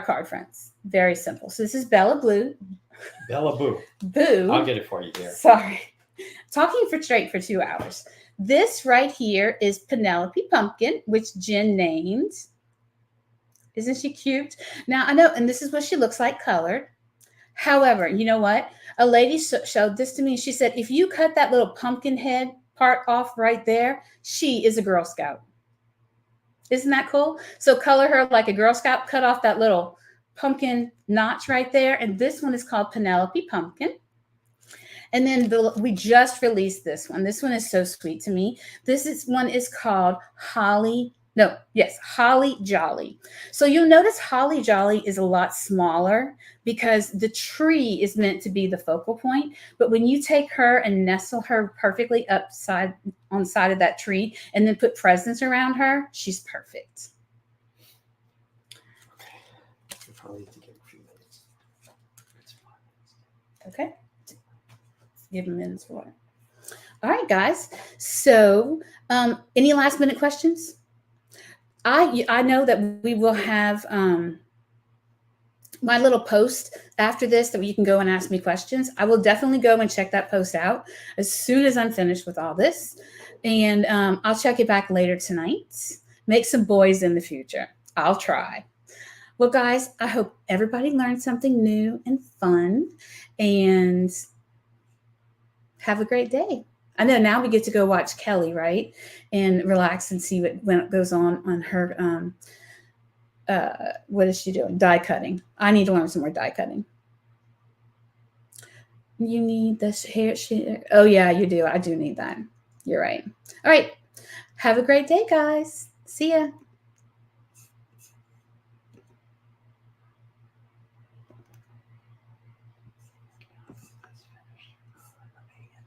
card fronts. Very simple. So this is Bella Boo. Bella Boo. Boo. I'll get it for you here. Sorry. Talking straight for 2 hours. This right here is Penelope Pumpkin, which Jen named. Isn't she cute? Now, I know, and this is what she looks like colored. However, you know what? A lady showed this to me. She said, if you cut that little pumpkin head part off right there, she is a Girl Scout. Isn't that cool? So color her like a Girl Scout, cut off that little pumpkin notch right there. And this one is called Penelope Pumpkin. And then we just released this one. This one is so sweet to me. One is called Holly Jolly. So you'll notice Holly Jolly is a lot smaller because the tree is meant to be the focal point. But when you take her and nestle her perfectly on the side of that tree and then put presents around her, she's perfect. We probably need to give a few minutes. Okay. Give a minute's water. All right, guys. So any last minute questions? I know that we will have my little post after this that you can go and ask me questions. I will definitely go and check that post out as soon as I'm finished with all this. And I'll check it back later tonight. Make some boys in the future. I'll try. Well, guys, I hope everybody learned something new and fun. And have a gregreat day. I know now we get to go watch Kelly, right? And relax and see what goes on her, what is she doing? Die cutting. I need to learn some more die cutting. You need this hair. Oh, yeah, you do. I do need that. You're right. All right. Have a great day, guys. See ya.